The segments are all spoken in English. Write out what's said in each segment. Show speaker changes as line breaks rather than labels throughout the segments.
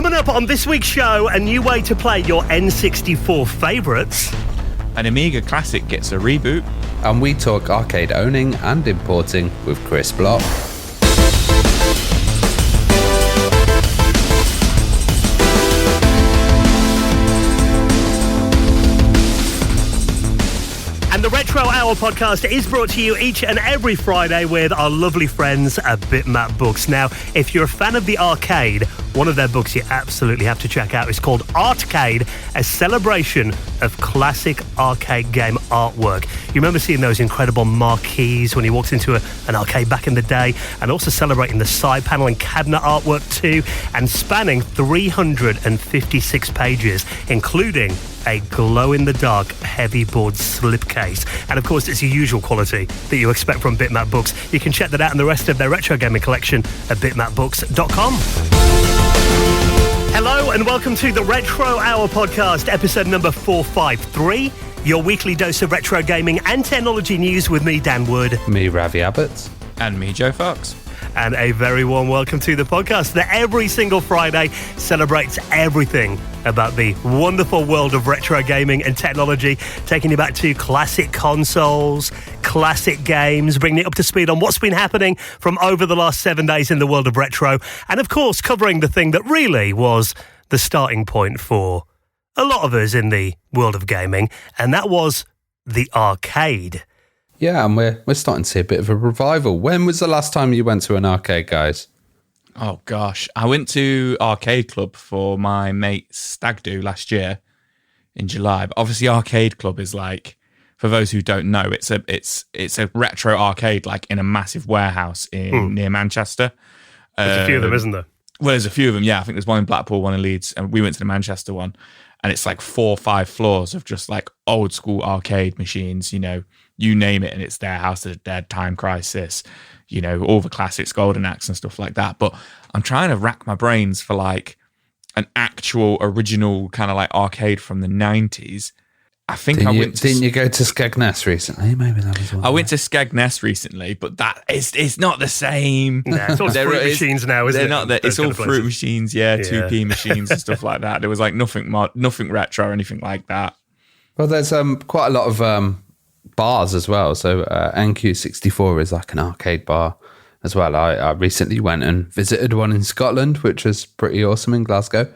Coming up on this week's show, a new way to play your N64 favourites.
An Amiga classic gets a reboot.
And we talk arcade owning and importing with Chris Blok.
And the Retro Hour podcast is brought to you each and every Friday with our lovely friends at Bitmap Books. Now, if you're a fan of the arcade, one of their books you absolutely have to check out is called Artcade, a celebration of classic arcade game artwork. You remember seeing those incredible marquees when you walked into an arcade back in the day, and also celebrating the side panel and cabinet artwork too, and spanning 356 pages, including a glow-in-the-dark heavy board slipcase. And of course, it's the usual quality that you expect from Bitmap Books. You can check that out and the rest of their retro gaming collection at bitmapbooks.com. Hello and welcome to the Retro Hour podcast, episode number 453, your weekly dose of retro gaming and technology news with me, Dan Wood.
Me, Ravi Abbott.
And me, Joe Fox.
And a very warm welcome to the podcast that every single Friday celebrates everything about the wonderful world of retro gaming and technology, taking you back to classic consoles, classic games, bringing it up to speed on what's been happening from over the last 7 days in the world of retro, and of course covering the thing that really was the starting point for a lot of us in the world of gaming, and that was the arcade.
Yeah, and we're starting to see a bit of a revival. When was the last time you went to an arcade, guys?
Oh, gosh. I went to Arcade Club for my mate's stag do last year in July. But obviously, Arcade Club is like, for those who don't know, it's a retro arcade like in a massive warehouse near Manchester.
There's a few of them, isn't there?
Well, there's a few of them, yeah. I think there's one in Blackpool, one in Leeds, and we went to the Manchester one. And it's like 4 or 5 floors of just like old school arcade machines, you know, you name it, and it's there. House of the Dead, Time Crisis, you know, all the classics, Golden Axe and stuff like that. But I'm trying to rack my brains for like an actual original kind of like arcade from the 90s. I think
Didn't you go to Skegness recently? Maybe that was one.
I went to Skegness recently, but that it's not the same.
No, it's all fruit machines now, isn't it?
They're not. It's all fruit machines, yeah, 2p machines and stuff like that. There was like nothing retro or anything like that.
Well, there's quite a lot of bars as well. So NQ64 is like an arcade bar as well. I recently went and visited one in Scotland, which was pretty awesome in Glasgow.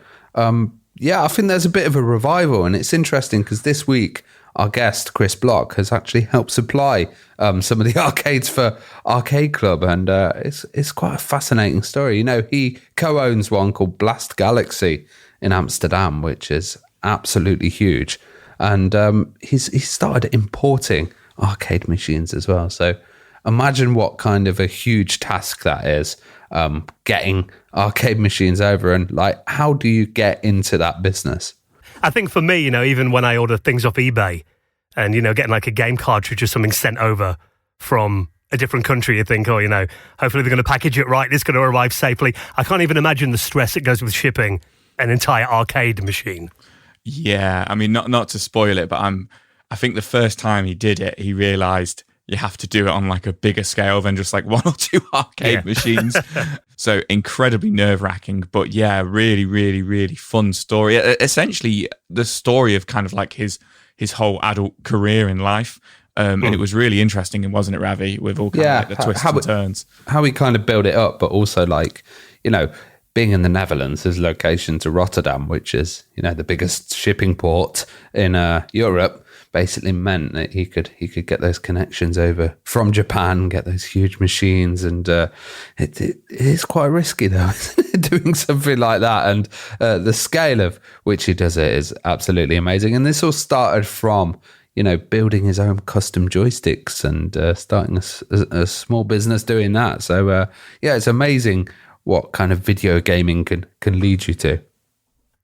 Yeah, I think there's a bit of a revival, and it's interesting because this week our guest Chris Blok has actually helped supply some of the arcades for Arcade Club, and it's quite a fascinating story. You know, he co-owns one called Blast Galaxy in Amsterdam, which is absolutely huge, and he's started importing arcade machines as well. So imagine what kind of a huge task that is. Getting arcade machines over, and like, how do you get into that business?
I think for me, you know, even when I order things off eBay and, you know, getting like a game cartridge or something sent over from a different country, you think, oh, you know, hopefully they're going to package it right, it's going to arrive safely. I can't even imagine the stress that goes with shipping an entire arcade machine.
Yeah, I mean, not to spoil it, but I think the first time he did it, he realised you have to do it on like a bigger scale than just like 1 or 2 arcade machines. So incredibly nerve-wracking, but yeah, really, really, really fun story. Essentially, the story of kind of like his whole adult career in life. And it was really interesting, wasn't it, Ravi, with all kind of like the twists and turns. How
he kind of built it up, but also like, you know, being in the Netherlands, his location to Rotterdam, which is, you know, the biggest shipping port in Europe, basically meant that he could get those connections over from Japan, get those huge machines, and it is quite risky though, isn't it, doing something like that, and the scale of which he does it is absolutely amazing. And this all started from, you know, building his own custom joysticks and starting a small business doing that. So yeah, it's amazing what kind of video gaming can lead you to.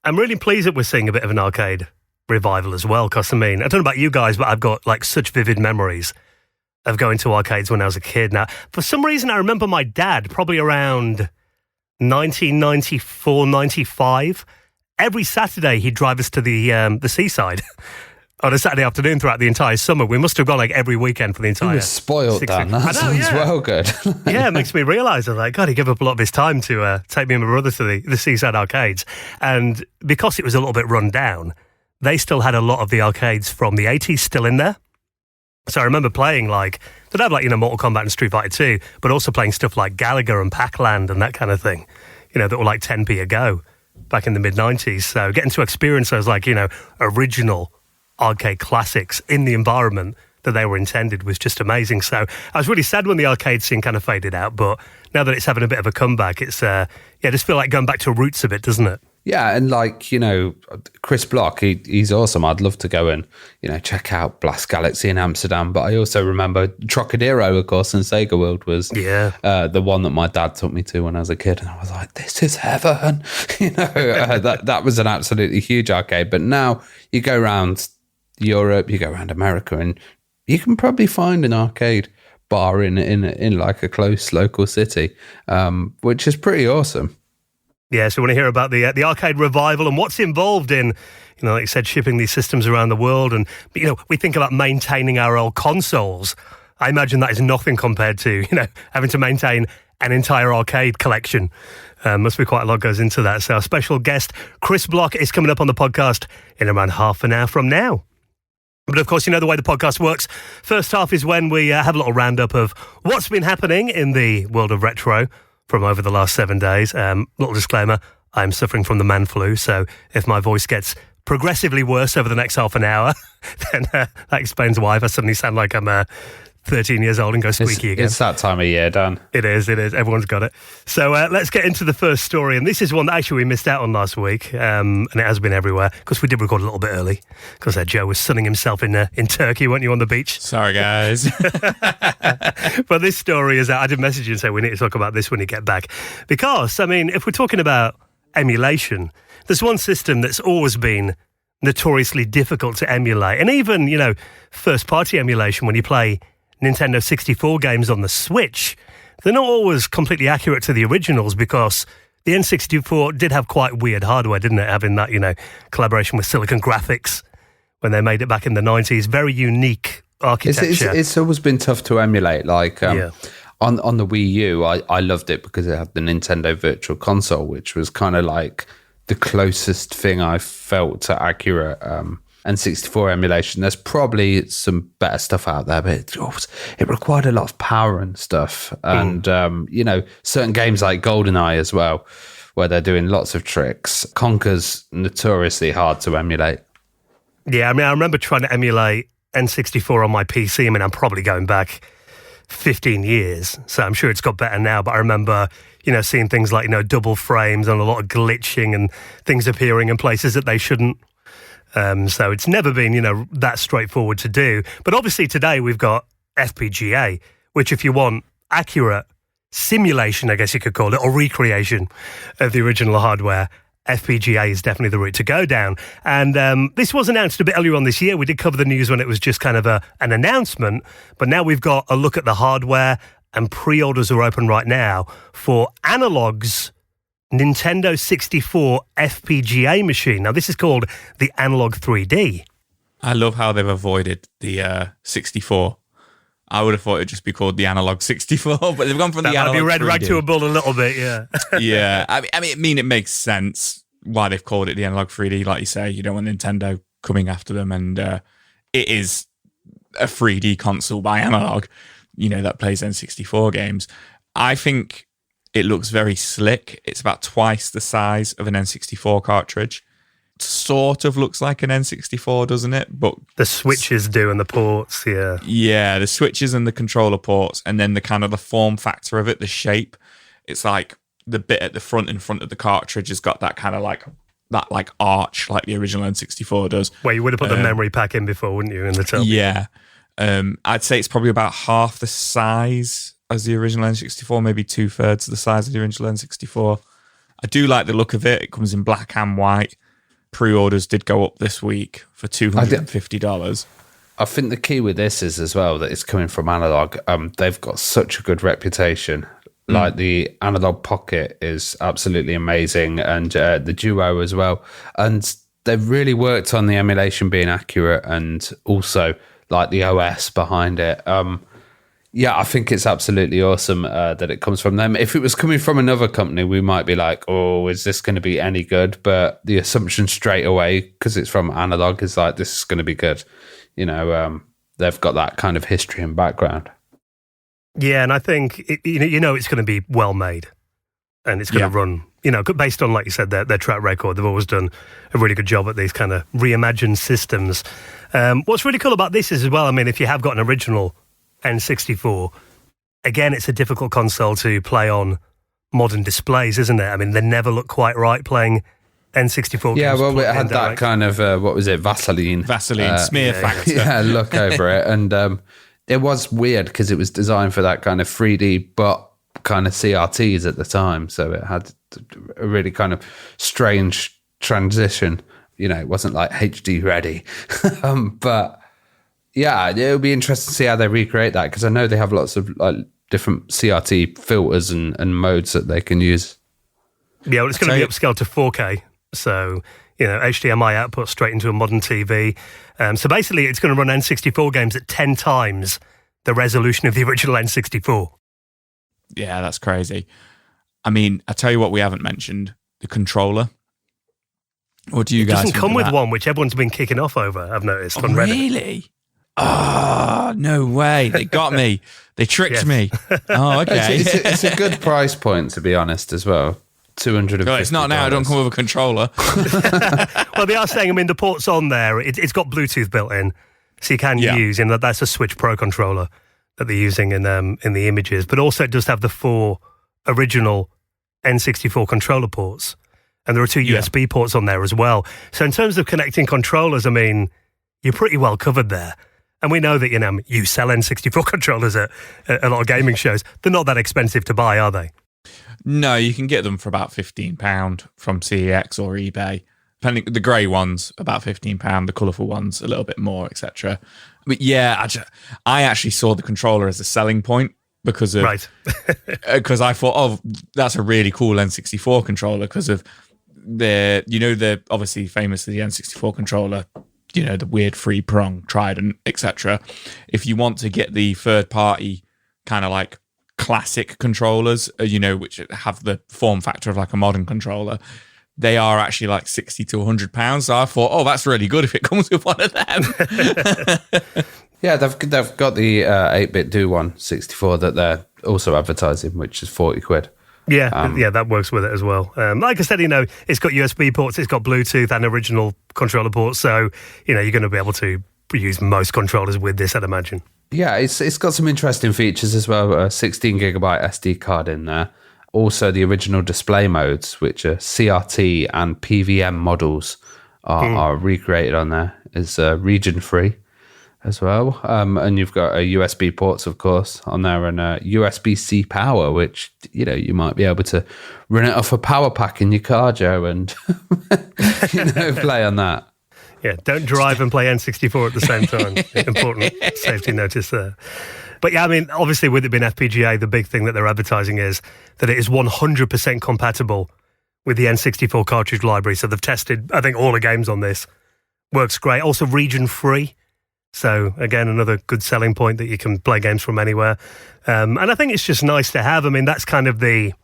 I'm really pleased that we're seeing a bit of an arcade revival as well, because I mean, I don't know about you guys, but I've got like such vivid memories of going to arcades when I was a kid. Now, for some reason, I remember my dad, probably around 1994, 95, every Saturday he'd drive us to the seaside on a Saturday afternoon throughout the entire summer. We must have gone like every weekend for the entire.
He was spoiled, Dan. That sounds well good.
Yeah, it makes me realise, I was like, God, he gave up a lot of his time to take me and my brother to the seaside arcades. And because it was a little bit run down, they still had a lot of the arcades from the 80s still in there. So I remember playing they'd have Mortal Kombat and Street Fighter 2, but also playing stuff like Gallagher and Pac-Land and that kind of thing, that were like 10p a go back in the mid-90s. So getting to experience those original arcade classics in the environment that they were intended was just amazing. So I was really sad when the arcade scene kind of faded out, but now that it's having a bit of a comeback, it's just feel like going back to roots a bit, doesn't it?
Yeah, and Chris Blok, he's awesome. I'd love to go and, check out Blast Galaxy in Amsterdam. But I also remember Trocadero, of course, and Sega World was the one that my dad took me to when I was a kid. And I was like, this is heaven. That was an absolutely huge arcade. But now you go around Europe, you go around America, and you can probably find an arcade bar in like a close local city, which is pretty awesome.
Yeah, so we want to hear about the arcade revival and what's involved in, like you said, shipping these systems around the world. And, we think about maintaining our old consoles. I imagine that is nothing compared to, having to maintain an entire arcade collection. Must be quite a lot goes into that. So our special guest, Chris Blok, is coming up on the podcast in around half an hour from now. But of course, the way the podcast works. First half is when we have a little roundup of what's been happening in the world of retro from over the last 7 days. Little disclaimer, I'm suffering from the man flu, so if my voice gets progressively worse over the next half an hour, then that explains why if I suddenly sound like I'm 13 years old and go squeaky again.
It's that time of year, Dan.
It is. Everyone's got it. So let's get into the first story. And this is one that actually we missed out on last week. And it has been everywhere because we did record a little bit early because Joe was sunning himself in Turkey, weren't you, on the beach?
Sorry, guys.
But this story is I did message you and say we need to talk about this when you get back. Because, if we're talking about emulation, there's one system that's always been notoriously difficult to emulate. And even, first-party emulation when you play Nintendo 64 games on the Switch, they're not always completely accurate to the originals because the N64 did have quite weird hardware, didn't it? Having that, collaboration with Silicon Graphics when they made it back in the 90s. Very unique architecture.
It's always been tough to emulate. On the Wii U, I loved it because it had the Nintendo Virtual Console, which was kind of like the closest thing I felt to accurate N64 emulation. There's probably some better stuff out there, but it required a lot of power and stuff. And, certain games like GoldenEye as well, where they're doing lots of tricks. Conker's notoriously hard to emulate.
Yeah, I remember trying to emulate N64 on my PC. I'm probably going back 15 years, so I'm sure it's got better now. But I remember, seeing things like, double frames and a lot of glitching and things appearing in places that they shouldn't. So it's never been, that straightforward to do. But obviously today we've got FPGA, which if you want accurate simulation, I guess you could call it, or recreation of the original hardware, FPGA is definitely the route to go down. And this was announced a bit earlier on this year. We did cover the news when it was just kind of an announcement. But now we've got a look at the hardware, and pre-orders are open right now for Analog's Nintendo 64 FPGA machine. Now, this is called the Analog 3D.
I love how they've avoided the 64. I would have thought it'd just be called the Analog 64, but they've gone from the Analog 3D. That might be red rag
to a bull a little bit, yeah.
Yeah, it makes sense why they've called it the Analog 3D. Like you say, you don't want Nintendo coming after them, and it is a 3D console by Analog, that plays N64 games. I think it looks very slick. It's about twice the size of an N64 cartridge. It sort of looks like an N64, doesn't it? But
the switches do and the ports, yeah.
Yeah, the switches and the controller ports, and then the kind of the form factor of it, the shape. It's like the bit at the front in front of the cartridge has got that kind of like arch like the original N64 does.
Well, you would have put the memory pack in before, wouldn't you, in the top?
Yeah. I'd say it's probably about half the size as the original N64, maybe 2/3 the size of the original N64. I do like the look of it. It comes in black and white. Pre-orders did go up this week for $250.
I think the key with this is as well that it's coming from Analog. They've got such a good reputation. Like the Analog Pocket is absolutely amazing, and the Duo as well. And they've really worked on the emulation being accurate and also like the OS behind it. Yeah, I think it's absolutely awesome that it comes from them. If it was coming from another company, we might be like, oh, is this going to be any good? But the assumption straight away, because it's from Analog, is like, this is going to be good. You know, they've got that kind of history and background.
Yeah, and I think, it's going to be well made. And it's going to run, based on, like you said, their track record. They've always done a really good job at these kind of reimagined systems. What's really cool about this is, as well, I mean, if you have got an original N64, again, it's a difficult console to play on modern displays, isn't it? I mean, they never look quite right playing N64 games.
Yeah, well, it had that kind of, what was it, Vaseline
smear factor.
Yeah, look over it. And it was weird because it was designed for that kind of 3D, but kind of CRTs at the time. So it had a really kind of strange transition. It wasn't like HD ready. But yeah, it'll be interesting to see how they recreate that, because I know they have lots of like different CRT filters and modes that they can use.
Yeah, well, it's going to be upscaled to 4K. So, HDMI output straight into a modern TV. So basically, it's going to run N64 games at 10 times the resolution of the original N64.
Yeah, that's crazy. I mean, I tell you what we haven't mentioned, the controller. What do you guys think?
It doesn't come with one, which everyone's been kicking off over, I've noticed.
Oh, really? Oh, no way. They got me. They tricked me. Oh, okay.
It's a good price point, to be honest, as well. $250.
Well, it's not now. I don't come with a controller.
Well, they are saying, I mean, the port's on there. It's got Bluetooth built in, so you can use, that's a Switch Pro controller that they're using in the images. But also it does have the 4 original N64 controller ports. And there are 2 USB ports on there as well. So in terms of connecting controllers, I mean, you're pretty well covered there. And we know that, you sell N64 controllers at a lot of gaming shows. They're not that expensive to buy, are they?
No, you can get them for about £15 from CEX or eBay. Depending, the grey ones, about £15, the colourful ones, a little bit more, etc. But yeah, I actually saw the controller as a selling point because of... Right. Because I thought, oh, that's a really cool N64 controller because of the obviously famously the N64 controller, the weird 3-prong trident, etc. If you want to get the third-party kind of like classic controllers, which have the form factor of like a modern controller, they are actually like £60 to £100. So I thought, oh, that's really good if it comes with one of them.
Yeah, they've got the 8-bit Do 164 that they're also advertising, which is £40.
Yeah, that works with it as well. Like I said, it's got USB ports, it's got Bluetooth and original controller ports, so you're going to be able to use most controllers with this, I'd imagine.
Yeah, it's got some interesting features as well. A 16 gigabyte SD card in there. Also, the original display modes, which are CRT and PVM models, are recreated on there. It's region free as well. And you've got USB ports, of course, on there, and USB-C power, which, you might be able to run it off a power pack in your car, Joe, and play on that.
Yeah, don't drive and play N64 at the same time. Important safety notice there. But yeah, I mean, obviously with it being FPGA, the big thing that they're advertising is that it is 100% compatible with the N64 cartridge library. So they've tested, I think, all the games on this. Works great. Also region free. So again, another good selling point that you can play games from anywhere. And I think it's just nice to have. I mean, that's kind of the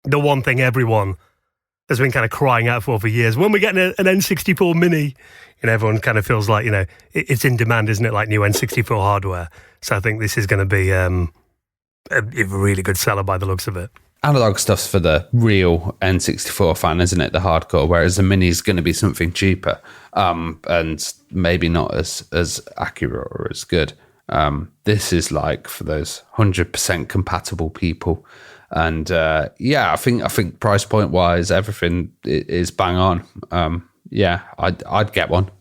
one thing everyone has been kind of crying out for years. When we get an N64 Mini, everyone kind of feels like, it's in demand, isn't it, like new N64 hardware. So I think this is going to be a really good seller by the looks of it.
Analog stuff's for the real N64 fan, isn't it? The hardcore, whereas the Mini is going to be something cheaper and maybe not as accurate or as good. This is like for those 100% compatible people. And I think price point wise, everything is bang on. I'd get one.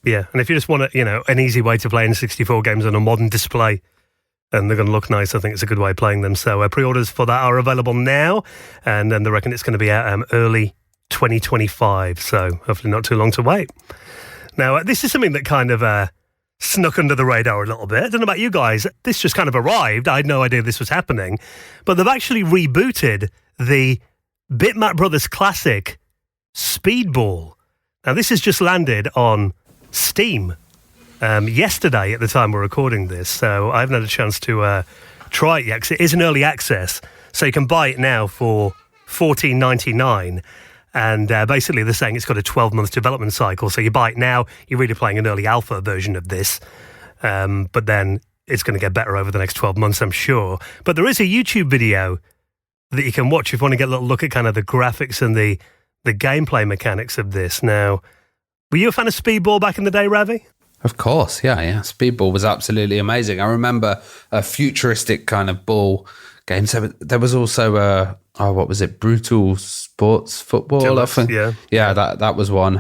Yeah, and if you just want an easy way to play N64 games on a modern display, and they're going to look nice, I think it's a good way of playing them. So pre-orders for that are available now, and then they reckon it's going to be out early 2025. So hopefully not too long to wait. Now this is something that kind of snuck under the radar a little bit. I don't know about you guys. This just kind of arrived. I had no idea this was happening. But they've actually rebooted the Bitmap Brothers classic Speedball. Now, this has just landed on Steam yesterday at the time we're recording this, so I haven't had a chance to try it yet, because it is an early access, so you can buy it now for $14.99, and basically they're saying it's got a 12-month development cycle, so you buy it now, you're really playing an early alpha version of this, but then it's going to get better over the next 12 months, I'm sure. But there is a YouTube video that you can watch if you want to get a little look at kind of the graphics and the gameplay mechanics of this. Now, were you a fan of Speedball back in the day, Ravi?
Of course, yeah. Speedball was absolutely amazing. I remember a futuristic kind of ball game. So there was also what was it? Brutal Sports Football.
Deluxe,
yeah. That was one.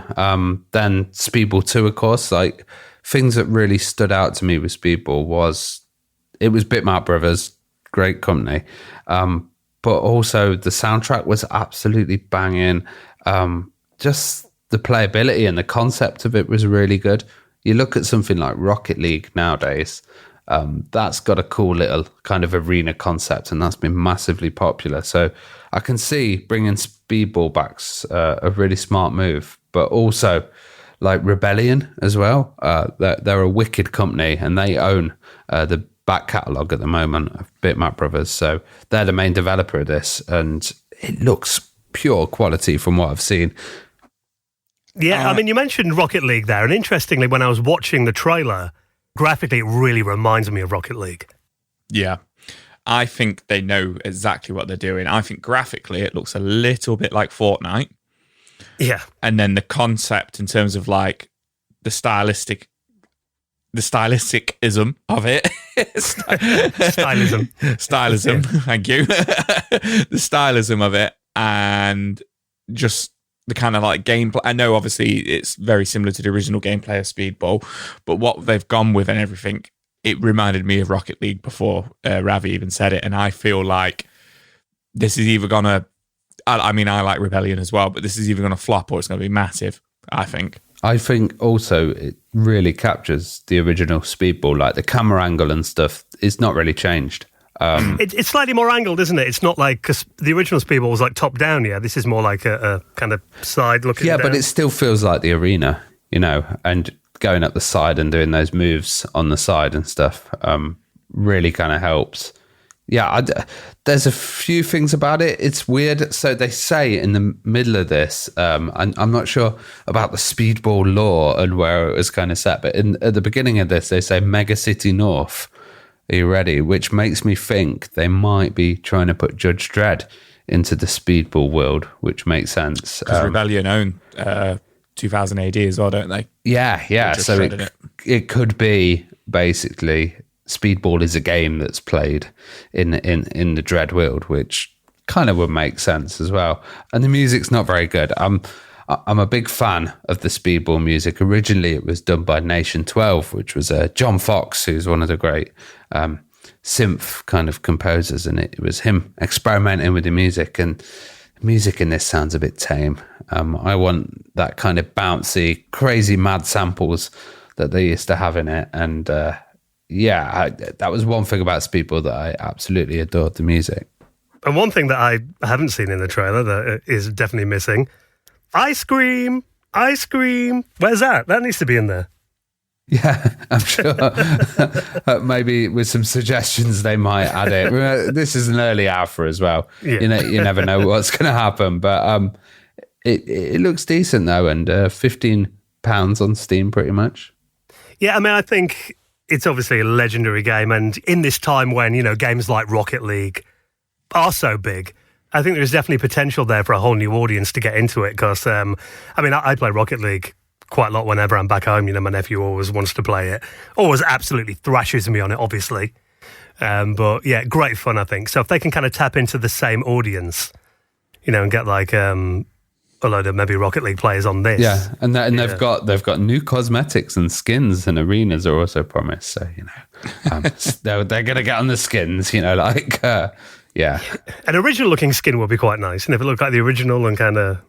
Then Speedball 2, of course. Like things that really stood out to me with Speedball was Bitmap Brothers, great company, but also the soundtrack was absolutely banging. Just the playability and the concept of it was really good. You look at something like Rocket League nowadays, that's got a cool little kind of arena concept, and that's been massively popular. So I can see bringing Speedball back's a really smart move, but also like Rebellion as well. They're a wicked company, and they own the back catalogue at the moment of Bitmap Brothers. So they're the main developer of this, and it looks pure quality from what I've seen.
Yeah, I mean, you mentioned Rocket League there, and interestingly, when I was watching the trailer, graphically, it really reminds me of Rocket League.
Yeah, I think they know exactly what they're doing. I think graphically, it looks a little bit like Fortnite.
Yeah.
And then the concept in terms of like the stylisticism of it. Stylism. Thank you. The stylism of it, and just the kind of like gameplay. I know obviously it's very similar to the original gameplay of Speedball, but what they've gone with and everything, it reminded me of Rocket League before Ravi even said it. And I feel like this is either going to, I mean, I like Rebellion as well, but this is either going to flop or it's going to be massive, I think.
I think also it really captures the original Speedball, like the camera angle and stuff is not really changed.
It's slightly more angled, isn't it? It's not like, because the original Speedball was like top down, yeah. This is more like a kind of side looking down.
But it still feels like the arena, you know, and going up the side and doing those moves on the side and stuff really kind of helps. Yeah, there's a few things about it. It's weird. So they say in the middle of this, and I'm not sure about the Speedball lore and where it was kind of set, but at the beginning of this, they say Mega City North. Are you ready? Which makes me think they might be trying to put Judge Dredd into the Speedball world, which makes sense.
Because Rebellion own 2000 AD as well, don't they?
Yeah. So it could be basically Speedball is a game that's played in the Dredd world, which kind of would make sense as well. And the music's not very good. I'm a big fan of the Speedball music. Originally, it was done by Nation 12, which was John Fox, who's one of the great synth kind of composers, and it was him experimenting with the music. And the music in this sounds a bit tame. I want that kind of bouncy, crazy, mad samples that they used to have in it. And that was one thing about Speedball that I absolutely adored, the music.
And one thing that I haven't seen in the trailer that is definitely missing: ice cream. Where's that? That needs to be in there.
Yeah, I'm sure. Maybe with some suggestions they might add it. This is an early alpha as well. Yeah. You never know what's going to happen. But it looks decent though, and £15 on Steam pretty much.
Yeah, I mean, I think it's obviously a legendary game, and in this time when, you know, games like Rocket League are so big, I think there's definitely potential there for a whole new audience to get into it, because, I mean, I play Rocket League quite a lot whenever I'm back home. You know, my nephew always wants to play it, always absolutely thrashes me on it, obviously. But yeah, great fun, I think. So if they can kind of tap into the same audience, you know, and get like a load of maybe Rocket League players on this.
Yeah, and they've got new cosmetics and skins, and arenas are also promised. So, you know, they're going to get on the skins, you know, like... Yeah. An
original looking skin would be quite nice. And if it looked like the original and kind of,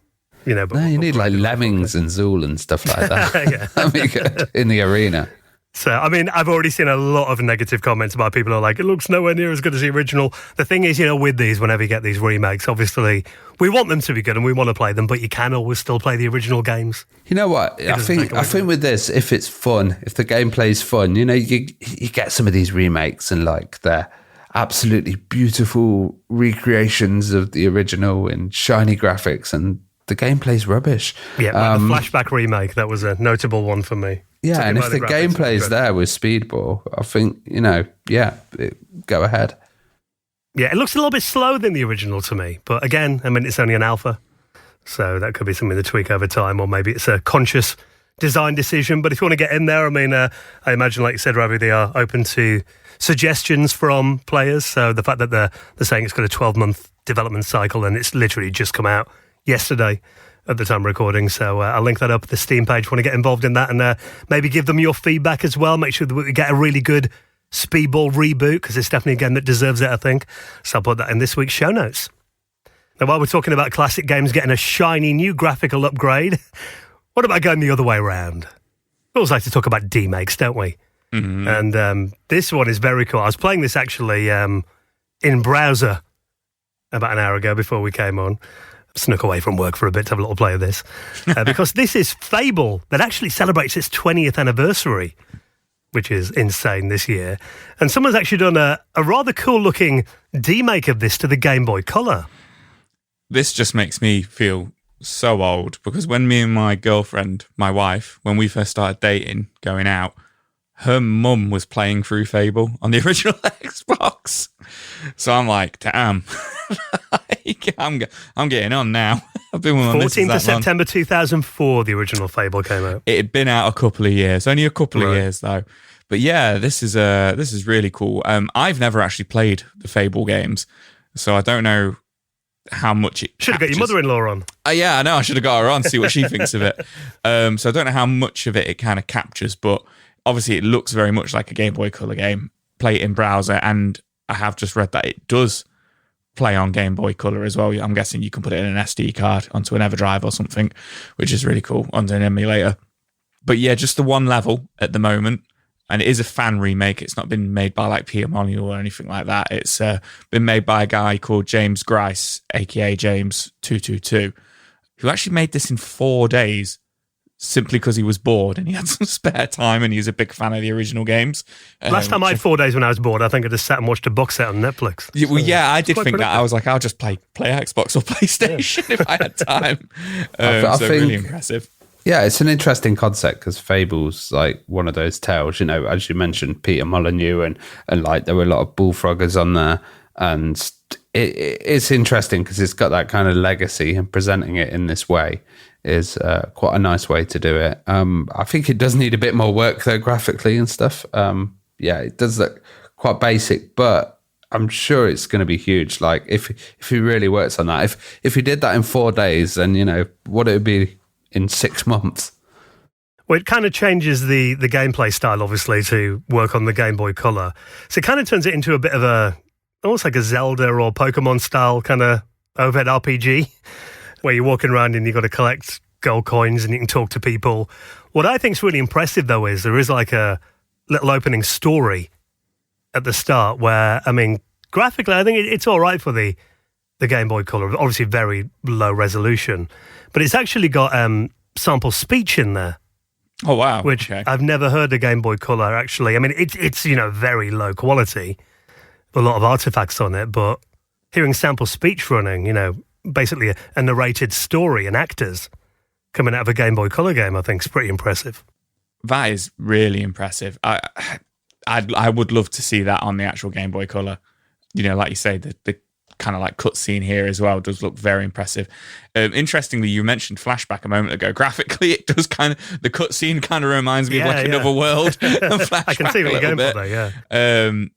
you know...
No, you need like Lemmings and Zool and stuff like that.
Yeah.
That'd be good in the arena.
So, I mean, I've already seen a lot of negative comments about people who are like, it looks nowhere near as good as the original. The thing is, with these, whenever you get these remakes, obviously, we want them to be good and we want to play them, but you can always still play the original games.
You know what? I think with this, if it's fun, if the gameplay's fun, you get some of these remakes and like they're absolutely beautiful recreations of the original in shiny graphics and the gameplay's rubbish.
Yeah, like the Flashback remake, that was a notable one for me.
Yeah, and if the gameplay's there with Speedball, I think, go ahead.
Yeah, it looks a little bit slow than the original to me. But again, I mean, it's only an alpha. So that could be something to tweak over time, or maybe it's a conscious design decision. But if you want to get in there, I mean, I imagine, like you said, Ravi, they are open to suggestions from players. So the fact that they're saying it's got a 12-month development cycle and it's literally just come out yesterday at the time of recording. So I'll link that up at the Steam page if you want to get involved in that, and maybe give them your feedback as well. Make sure that we get a really good Speedball reboot, because it's definitely a game that deserves it, I think. So I'll put that in this week's show notes. Now, while we're talking about classic games getting a shiny new graphical upgrade, what about going the other way around? We always like to talk about demakes, don't we? Mm-hmm. And this one is very cool. I was playing this actually in browser about an hour ago before we came on. Snuck away from work for a bit to have a little play of this. Because this is Fable that actually celebrates its 20th anniversary, which is insane this year. And someone's actually done a rather cool-looking demake of this to the Game Boy Color.
This just makes me feel so old, because when me and my girlfriend, my wife, when we first started dating, going out, her mum was playing through Fable on the original Xbox. So I'm like, damn, I'm getting on now. I've been on
14th of September 2004, the original Fable came out.
It had been out a couple of years, only a couple of years though. But yeah, this is really cool. I've never actually played the Fable games, so I don't know how much it
should have got your mother-in-law on.
Yeah, I know. I should have got her on, see what she thinks of it. So I don't know how much of it kind of captures, but obviously it looks very much like a Game Boy Color game. Play it in browser, and I have just read that it does play on Game Boy Color as well. I'm guessing you can put it in an SD card onto an EverDrive or something, which is really cool, onto an emulator. But yeah, just the one level at the moment. And it is a fan remake. It's not been made by like Peter Molyneux or anything like that. It's been made by a guy called James Grice, aka James222, who actually made this in 4 days simply because he was bored and he had some spare time and he was a big fan of the original games.
Last time I had 4 days when I was bored, I think I just sat and watched a box set on Netflix.
So I did think that. I was like, I'll just play Xbox or PlayStation if I had time. I think, really impressive.
Yeah, it's an interesting concept because Fable's like one of those tales, as you mentioned, Peter Molyneux and like there were a lot of bullfroggers on there, and it's interesting because it's got that kind of legacy, and presenting it in this way is quite a nice way to do it. I think it does need a bit more work though, graphically and stuff. It does look quite basic, but I'm sure it's going to be huge. Like if he really works on that, if he did that in 4 days, then what it would be in 6 months.
Well, it kind of changes the gameplay style, obviously, to work on the Game Boy Color. So it kind of turns it into a bit of almost like a Zelda or Pokemon style kind of overhead RPG, where you're walking around and you've got to collect gold coins and you can talk to people. What I think is really impressive, though, is there is like a little opening story at the start where, I mean, graphically, I think it's all right for the Game Boy Color. Obviously, very low resolution. But it's actually got sample speech in there.
Oh, wow.
Which I've never heard a Game Boy Color, actually. I mean, it's very low quality. A lot of artifacts on it. But hearing sample speech running, basically a narrated story and actors coming out of a Game Boy Color game, I think is pretty impressive.
That is really impressive. I would love to see that on the actual Game Boy Color. Like you say, the kind of like cutscene here as well does look very impressive. Interestingly, you mentioned Flashback a moment ago. Graphically, it does kind of, the cutscene kind of reminds me of like Another World.
I can see what you're going for there,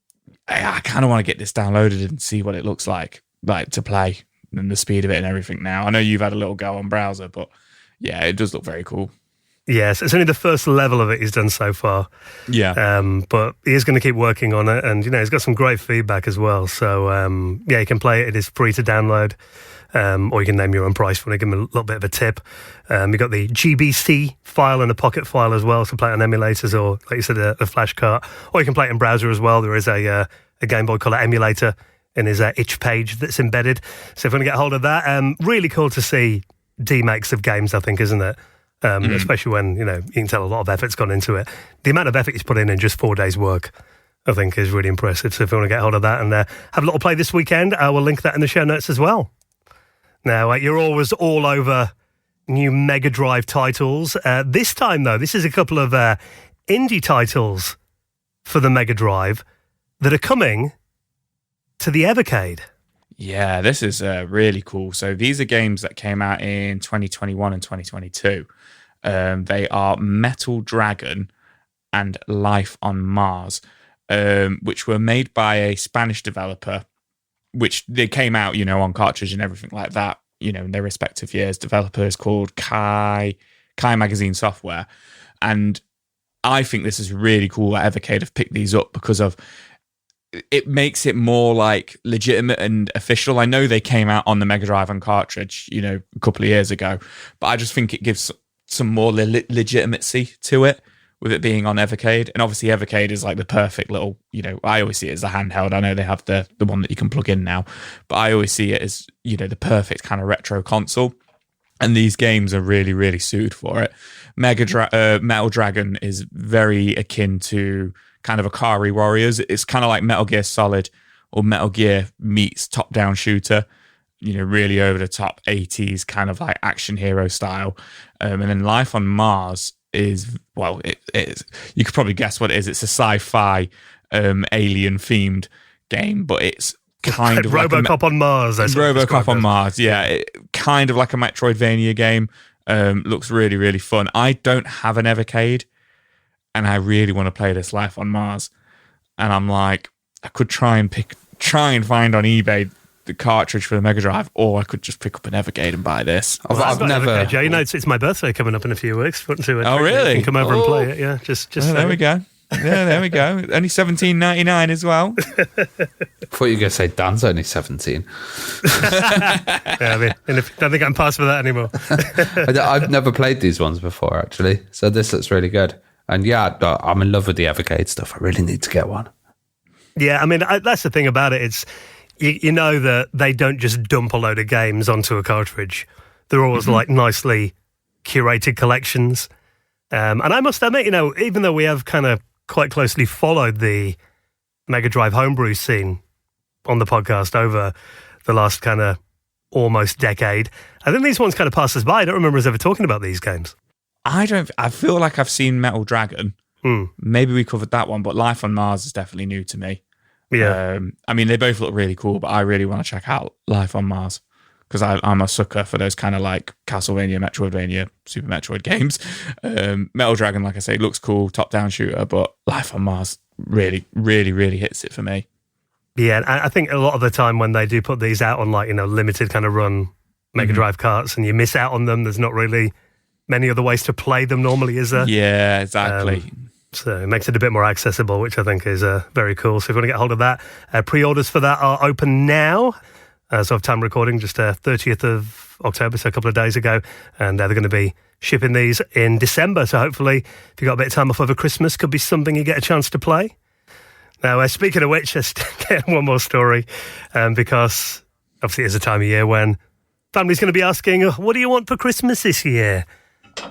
I kind of want to get this downloaded and see what it looks like to play and the speed of it and everything now. I know you've had a little go on browser, but yeah, it does look very cool.
Yes, it's only the first level of it he's done so far.
Yeah.
But he is going to keep working on it, and he's got some great feedback as well. So you can play it. It is free to download, or you can name your own price for it. Give him a little bit of a tip. You've got the GBC file and a Pocket file as well, so play it on emulators or, like you said, a flash cart, or you can play it in browser as well. There is a Game Boy Color emulator in his itch page that's embedded. So if you want to get hold of that, really cool to see demakes of games, I think, isn't it? Especially when, you can tell a lot of effort's gone into it. The amount of effort he's put in just 4 days' work, I think, is really impressive. So if you want to get hold of that and have a little play this weekend, I will link that in the show notes as well. Now, you're always all over new Mega Drive titles. This time, though, this is a couple of indie titles for the Mega Drive that are coming to the Evercade.
Yeah, this is really cool. So these are games that came out in 2021 and 2022. They are Metal Dragon and Life on Mars, which were made by a Spanish developer, which they came out, on cartridge and everything like that, in their respective years. Developer is called Kai Magazine Software. And I think this is really cool that Evercade have picked these up because of it makes it more like legitimate and official. I know they came out on the Mega Drive and cartridge, a couple of years ago, but I just think it gives some more legitimacy to it with it being on Evercade. And obviously Evercade is like the perfect little, I always see it as a handheld. I know they have the one that you can plug in now, but I always see it as, the perfect kind of retro console. And these games are really, really suited for it. Metal Dragon is very akin to kind of Akari Warriors. It's kind of like Metal Gear Solid or Metal Gear meets top-down shooter, really over the top 80s kind of like action hero style. And then Life on Mars is, well, it is, you could probably guess what it is. It's a sci-fi alien themed game, but it's kind of
RoboCop
like
on Mars.
RoboCop on Mars, yeah. Kind of like a Metroidvania game. Looks really, really fun. I don't have an Evercade, and I really want to play this Life on Mars. And I'm like, I could try and find on eBay the cartridge for the Mega Drive, or I could just pick up an Evercade and buy this.
I've never.
Evercade, Jay. It's my birthday coming up in a few weeks.
Oh, really?
You can come over and play it. Yeah, just.
There we go. Yeah, there we go. Only $17.99 as well.
I thought you were going to say Dan's only 17.
I don't think I'm past for that anymore.
I've never played these ones before, actually. So this looks really good. And yeah, I'm in love with the Evercade stuff. I really need to get one.
Yeah, that's the thing about it. It's you know that they don't just dump a load of games onto a cartridge. They're always like nicely curated collections. And I must admit, even though we have kind of quite closely followed the Mega Drive homebrew scene on the podcast over the last kind of almost decade, I think these ones kind of pass us by. I don't remember us ever talking about these games.
I feel like I've seen Metal Dragon. Maybe we covered that one, but Life on Mars is definitely new to me.
Yeah.
They both look really cool, but I really want to check out Life on Mars because I'm a sucker for those kind of like Castlevania, Metroidvania, Super Metroid games. Metal Dragon, like I say, looks cool, top-down shooter, but Life on Mars really, really, really hits it for me.
Yeah, and I think a lot of the time when they do put these out on like, limited kind of run Mega Drive carts and you miss out on them, there's not really many other ways to play them normally, is there?
Yeah, exactly.
So it makes it a bit more accessible, which I think is very cool. So if you want to get hold of that, pre-orders for that are open now. As of time recording, just 30th of October, so a couple of days ago. And they're going to be shipping these in December. So hopefully, if you've got a bit of time off over Christmas, could be something you get a chance to play. Now, speaking of which, let's get one more story. Because obviously it's a time of year when family's going to be asking, what do you want for Christmas this year?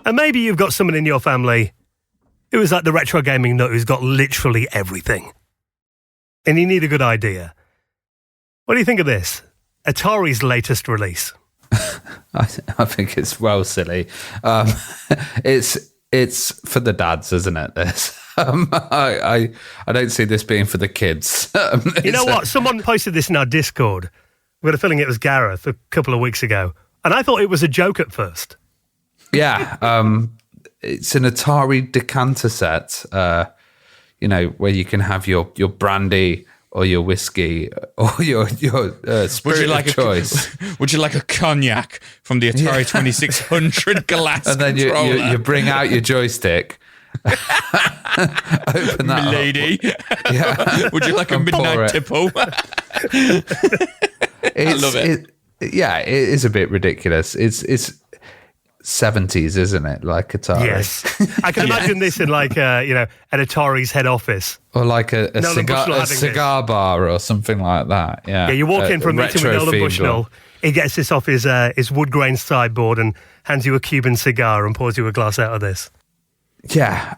And maybe you've got someone in your family who is like the retro gaming nut who's got literally everything. And you need a good idea. What do you think of this? Atari's latest release.
I think it's well silly. It's for the dads, isn't it? This. I don't see this being for the kids.
You know what? Someone posted this in our Discord. We've got a feeling it was Gareth a couple of weeks ago, and I thought it was a joke at first.
Yeah, it's an Atari decanter set. Where you can have your brandy or your whiskey or your spirit of choice.
Would you like a cognac from the Atari 2600 glass
and then you bring out your joystick. Open that
lady.
Yeah.
Would you like a midnight tipple? I love it.
It is a bit ridiculous. It's 70s, isn't it? Like Atari.
Yes. I can imagine this in like, at Atari's head office.
Or like a cigar bar or something like that. Yeah.
Yeah, you walk in for a meeting with Nolan Bushnell. He gets this off his wood grain sideboard and hands you a Cuban cigar and pours you a glass out of this.
Yeah.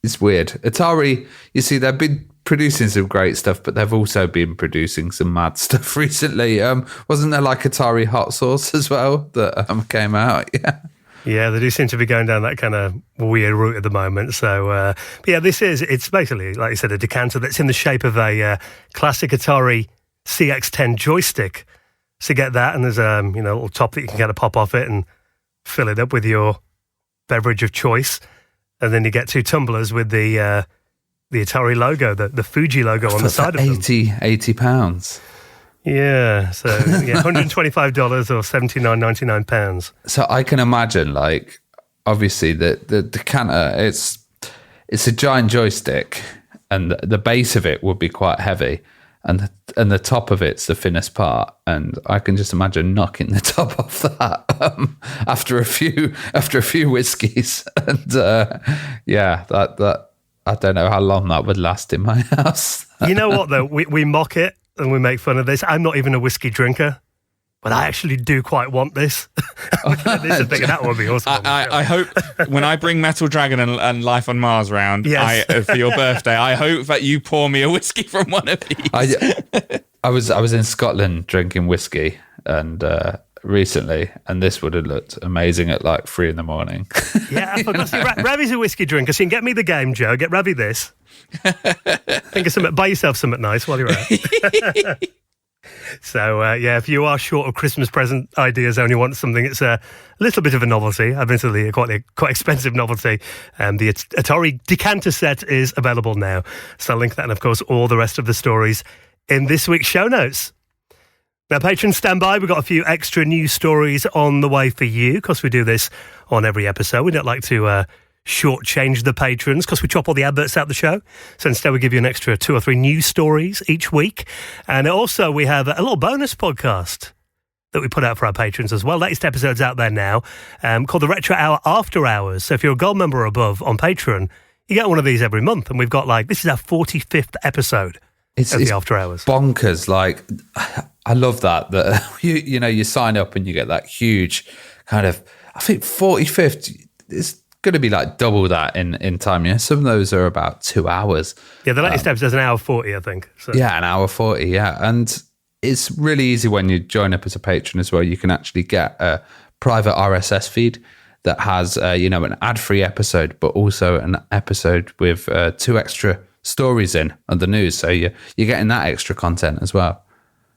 It's weird. Atari, you see, they've been producing some great stuff, but they've also been producing some mad stuff recently. Wasn't there like Atari hot sauce as well that came out?
Yeah, they do seem to be going down that kind of weird route at the moment. So, but yeah, it's basically, like you said, a decanter that's in the shape of a classic Atari CX-10 joystick. So you get that, and there's a little top that you can kind of pop off it and fill it up with your beverage of choice. And then you get 2 tumblers with the Atari logo, the Fuji logo on the side of them.
£80.
Yeah, so $125 or £79.99.
So I can imagine, like, obviously the decanter, it's a giant joystick, and the base of it would be quite heavy, and the top of it's the thinnest part, and I can just imagine knocking the top off that after a few whiskeys, and that I don't know how long that would last in my house.
You know what though, we mock it and we make fun of this. I'm not even a whiskey drinker, but I actually do quite want this. That would be awesome.
I hope when I bring Metal Dragon and Life on Mars round for your birthday, I hope that you pour me a whiskey from one of these.
I was in Scotland drinking whiskey and recently, and this would have looked amazing at like 3 a.m.
Yeah, I forgot. Ravi's a whiskey drinker, so you can get me the game, Joe. Get Ravi this. Think of something. Buy yourself something nice while you're out. So, if you are short of Christmas present ideas, only want something that's a little bit of a novelty, admittedly quite expensive novelty, the Atari decanter set is available now. So I'll link that and, of course, all the rest of the stories in this week's show notes. Now, patrons, stand by. We've got a few extra news stories on the way for you, because we do this on every episode. We don't like to shortchange the patrons because we chop all the adverts out the show. So instead, we give you an extra 2 or 3 news stories each week. And also, we have a little bonus podcast that we put out for our patrons as well. Latest episode's out there now, called the Retro Hour After Hours. So if you're a gold member or above on Patreon, you get one of these every month. And we've got this is our 45th episode of the After Hours.
Bonkers. Like, I love that you sign up and you get that huge kind of, I think 45th is going to be like double that in time. Yeah, some of those are about 2 hours. Yeah,
the latest episode's an hour 40, I think. So.
Yeah, an hour 40. Yeah, and it's really easy when you join up as a patron as well. You can actually get a private RSS feed that has an ad-free episode, but also an episode with 2 extra stories in on the news. So you're getting that extra content as well.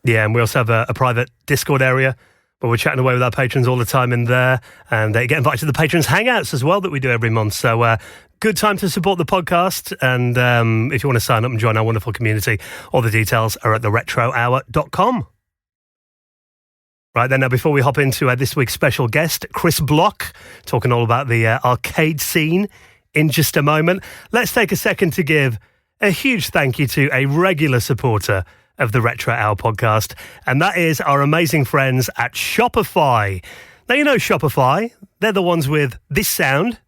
Yeah, and we also have a private Discord area where we're chatting away with our patrons all the time in there, and they get invited to the patrons hangouts as well that we do every month. So good time to support the podcast, and if you want to sign up and join our wonderful community, all the details are at theretrohour.com. Right then, now before we hop into this week's special guest, Chris Blok, talking all about the arcade scene in just a moment, let's take a second to give a huge thank you to a regular supporter of the Retro Hour podcast, and that is our amazing friends at Shopify. Now, you know Shopify, they're the ones with this sound.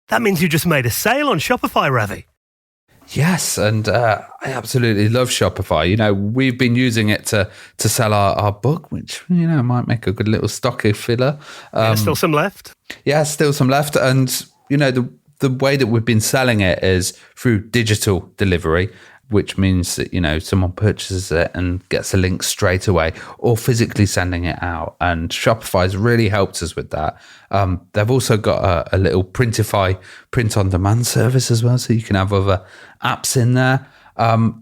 That means you just made a sale on Shopify, Ravi.
Yes, and I absolutely love Shopify. We've been using it to sell our book, which, might make a good little stocky filler.
Still some left?
Yeah, still some left. And, the way that we've been selling it is through digital delivery, which means that, someone purchases it and gets a link straight away, or physically sending it out. And Shopify's really helped us with that. They've also got a little Printify print-on-demand service as well, so you can have other apps in there.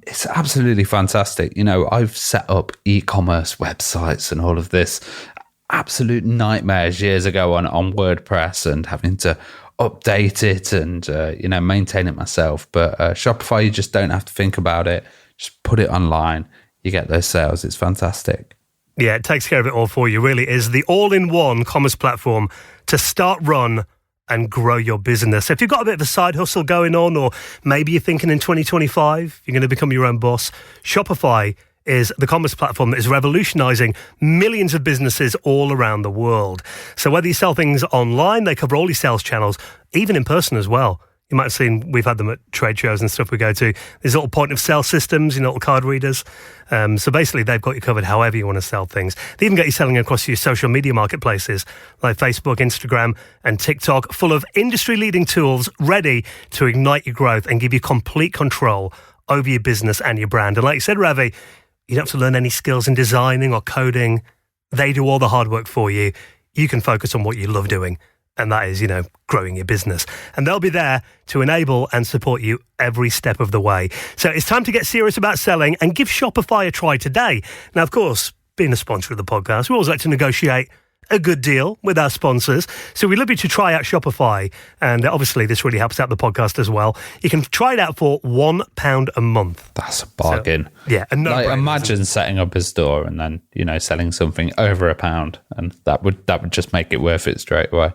It's absolutely fantastic. I've set up e-commerce websites and all of this absolute nightmares years ago on WordPress, and having to update it and, maintain it myself. But Shopify, you just don't have to think about it. Just put it online. You get those sales. It's fantastic.
Yeah, it takes care of it all for you. Really is the all-in-one commerce platform to start, run, and grow your business. If you've got a bit of a side hustle going on, or maybe you're thinking in 2025, you're going to become your own boss, Shopify is the commerce platform that is revolutionizing millions of businesses all around the world. So whether you sell things online, they cover all your sales channels, even in person as well. You might have seen, we've had them at trade shows and stuff we go to. There's little point of sale systems, little card readers. So basically, they've got you covered however you want to sell things. They even get you selling across your social media marketplaces like Facebook, Instagram, and TikTok, full of industry-leading tools ready to ignite your growth and give you complete control over your business and your brand. And like you said, Ravi, you don't have to learn any skills in designing or coding. They do all the hard work for you. You can focus on what you love doing. And that is, growing your business. And they'll be there to enable and support you every step of the way. So it's time to get serious about selling and give Shopify a try today. Now, of course, being a sponsor of the podcast, we always like to negotiate a good deal with our sponsors. So we'd love you to try out Shopify. And obviously, this really helps out the podcast as well. You can try it out for £1 a month.
That's a bargain.
So, yeah. And
imagine setting up a store and then, selling something over £1. And that would just make it worth it straight away.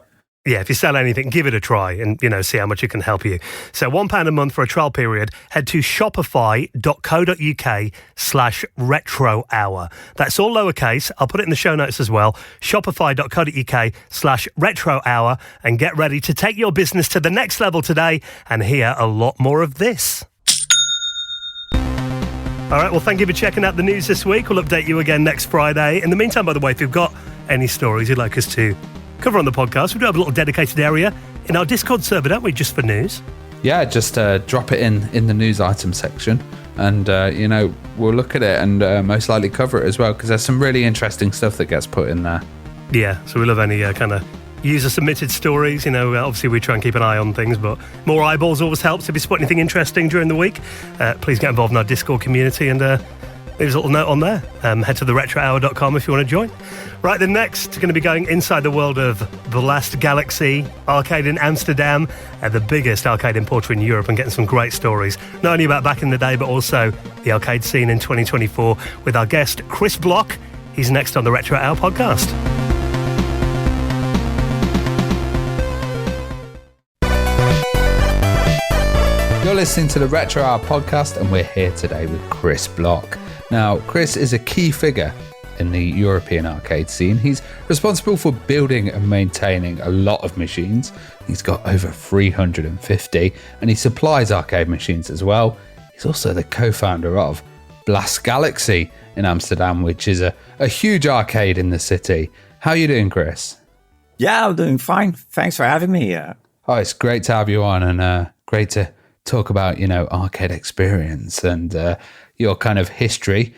Yeah, if you sell anything, give it a try and, see how much it can help you. So £1 a month for a trial period. Head to shopify.co.uk/retro hour. That's all lowercase. I'll put it in the show notes as well. Shopify.co.uk/retro hour, and get ready to take your business to the next level today and hear a lot more of this. All right, well, thank you for checking out the news this week. We'll update you again next Friday. In the meantime, by the way, if you've got any stories you'd like us to cover on the podcast, we do have a little dedicated area in our Discord server, don't we, just for news?
Yeah, just drop it in the news item section, and we'll look at it and most likely cover it as well, because there's some really interesting stuff that gets put in there.
Yeah, so we love any kind of user submitted stories. Obviously we try and keep an eye on things, but more eyeballs always helps. If you spot anything interesting during the week, please get involved in our Discord community and there's a little note on there. Head to theretrohour.com if you want to join. Right, then next, going to be going inside the world of The Last Galaxy arcade in Amsterdam, the biggest arcade importer in Europe, and getting some great stories, not only about back in the day, but also the arcade scene in 2024 with our guest, Chris Blok. He's next on the Retro Hour podcast.
You're listening to the Retro Hour podcast, and we're here today with Chris Blok. Now, Chris is a key figure in the European arcade scene. He's responsible for building and maintaining a lot of machines. He's got over 350, and he supplies arcade machines as well. He's also the co-founder of Last Galaxy in Amsterdam, which is a huge arcade in the city. How are you doing, Chris?
Yeah, I'm doing fine. Thanks for having me.
Oh, it's great to have you on, and great to talk about, arcade experience and your kind of history.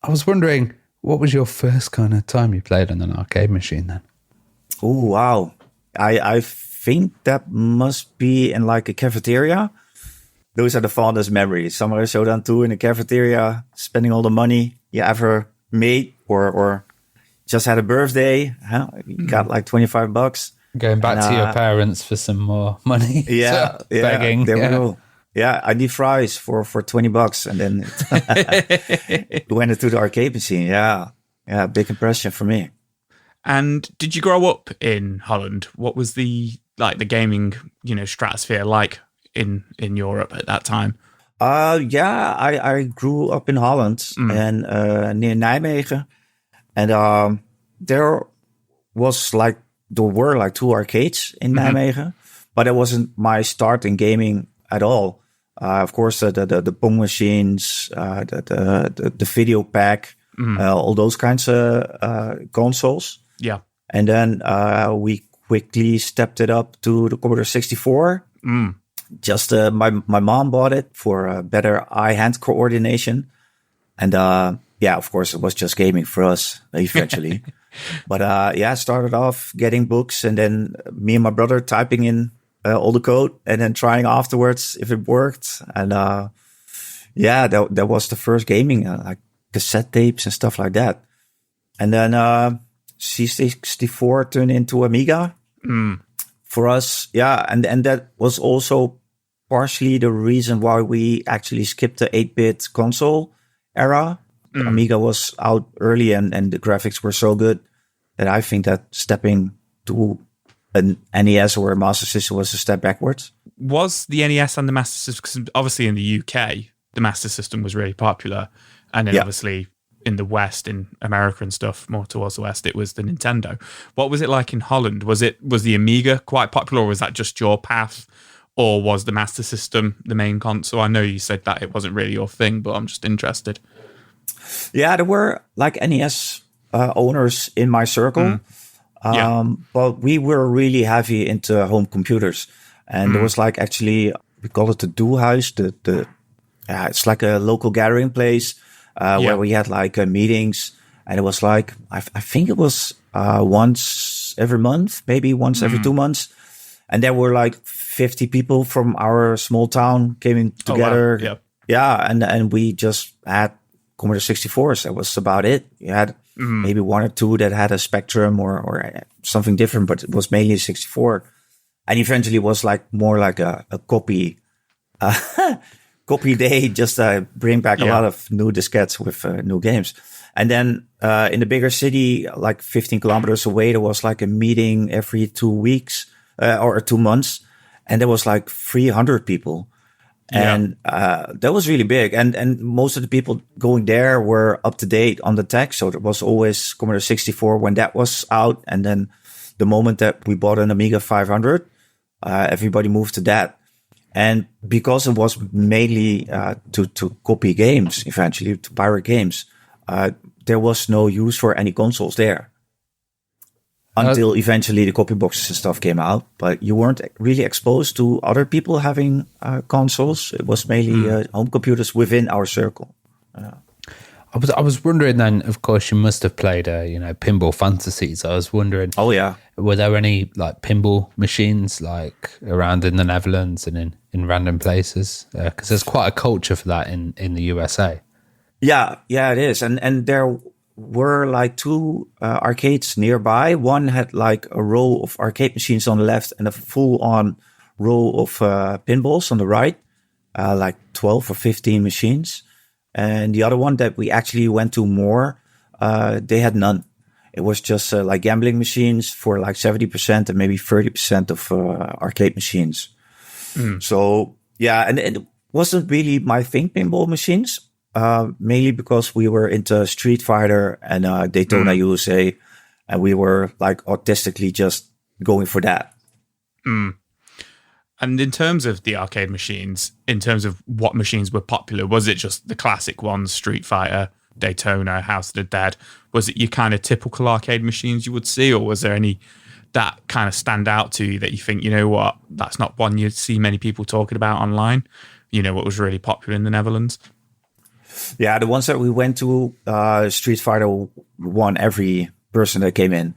I was wondering, what was your first kind of time you played on an arcade machine then?
Oh, wow. I think that must be in like a cafeteria. Those are the fondest memories. Summer Showdown 2 in the cafeteria, spending all the money you ever made or just had a birthday. Huh? You got like $25.
Going back to your parents for some more money.
Yeah.
Begging.
There we go. Yeah, I need fries for $20, and then it went into the arcade machine. Yeah, big impression for me.
And did you grow up in Holland? What was the gaming stratosphere like in Europe at that time?
Yeah, I grew up in Holland and near Nijmegen, and there were like 2 arcades in Nijmegen, but it wasn't my start in gaming at all. Of course, the Pong machines, the video pack, all those kinds of consoles.
Yeah.
And then we quickly stepped it up to the Commodore 64. Just my mom bought it for better eye-hand coordination. And of course, it was just gaming for us eventually. But I started off getting books, and then me and my brother typing in all the code and then trying afterwards if it worked. And that was the first gaming, like cassette tapes and stuff like that. And then C64 turned into Amiga for us, yeah. And that was also partially the reason why we actually skipped the 8-bit console era. Amiga was out early and the graphics were so good that I think that stepping to an NES or a Master System was a step backwards.
Was the NES and the Master System, because obviously in the UK, the Master System was really popular. And then obviously in the West, in America and stuff, more towards the West, it was the Nintendo. What was it like in Holland? Was the Amiga quite popular, or was that just your path? Or was the Master System the main console? I know you said that it wasn't really your thing, but I'm just interested.
Yeah, there were like NES owners in my circle. But we were really heavy into home computers. And there was like actually, we call it the Doelhuis. It's like a local gathering place where we had like meetings. And it was like, I think it was once every month, maybe once every 2 months. And there were like 50 people from our small town came together.
Oh, wow.
Yeah. And we just had Commodore 64s. That was about it. You had maybe one or two that had a Spectrum or something different, but it was mainly 64. And eventually it was like more like a copy day, just bring back a lot of new diskettes with new games. And then in the bigger city, like 15 kilometers away, there was like a meeting every 2 weeks or 2 months. And there was like 300 people. And that was really big. And most of the people going there were up to date on the tech. So there was always Commodore 64 when that was out. And then the moment that we bought an Amiga 500, everybody moved to that. And because it was mainly to copy games, eventually to pirate games, there was no use for any consoles there. Until eventually the copy boxes and stuff came out, but you weren't really exposed to other people having consoles. It was mainly home computers within our circle.
I was wondering then, of course, you must have played, Pinball Fantasies. I was wondering, were there any like pinball machines like around in the Netherlands and in random places? Because there's quite a culture for that in the USA.
Yeah, it is. And there were like two arcades nearby. One had like a row of arcade machines on the left and a full-on row of pinballs on the right, like 12 or 15 machines. And the other one that we actually went to more, they had none. It was just like gambling machines for like 70% and maybe 30% of arcade machines. So, yeah, and it wasn't really my thing, pinball machines. Mainly because we were into Street Fighter and Daytona USA, and we were like artistically just going for that.
And in terms of the arcade machines, in terms of what machines were popular, was it just the classic ones, Street Fighter, Daytona, House of the Dead? Was it your kind of typical arcade machines you would see, or was there any that kind of stand out to you that you think, you know what, that's not one you'd see many people talking about online? You know, what was really popular in the Netherlands?
Yeah, the ones that we went to, Street Fighter won every person that came in.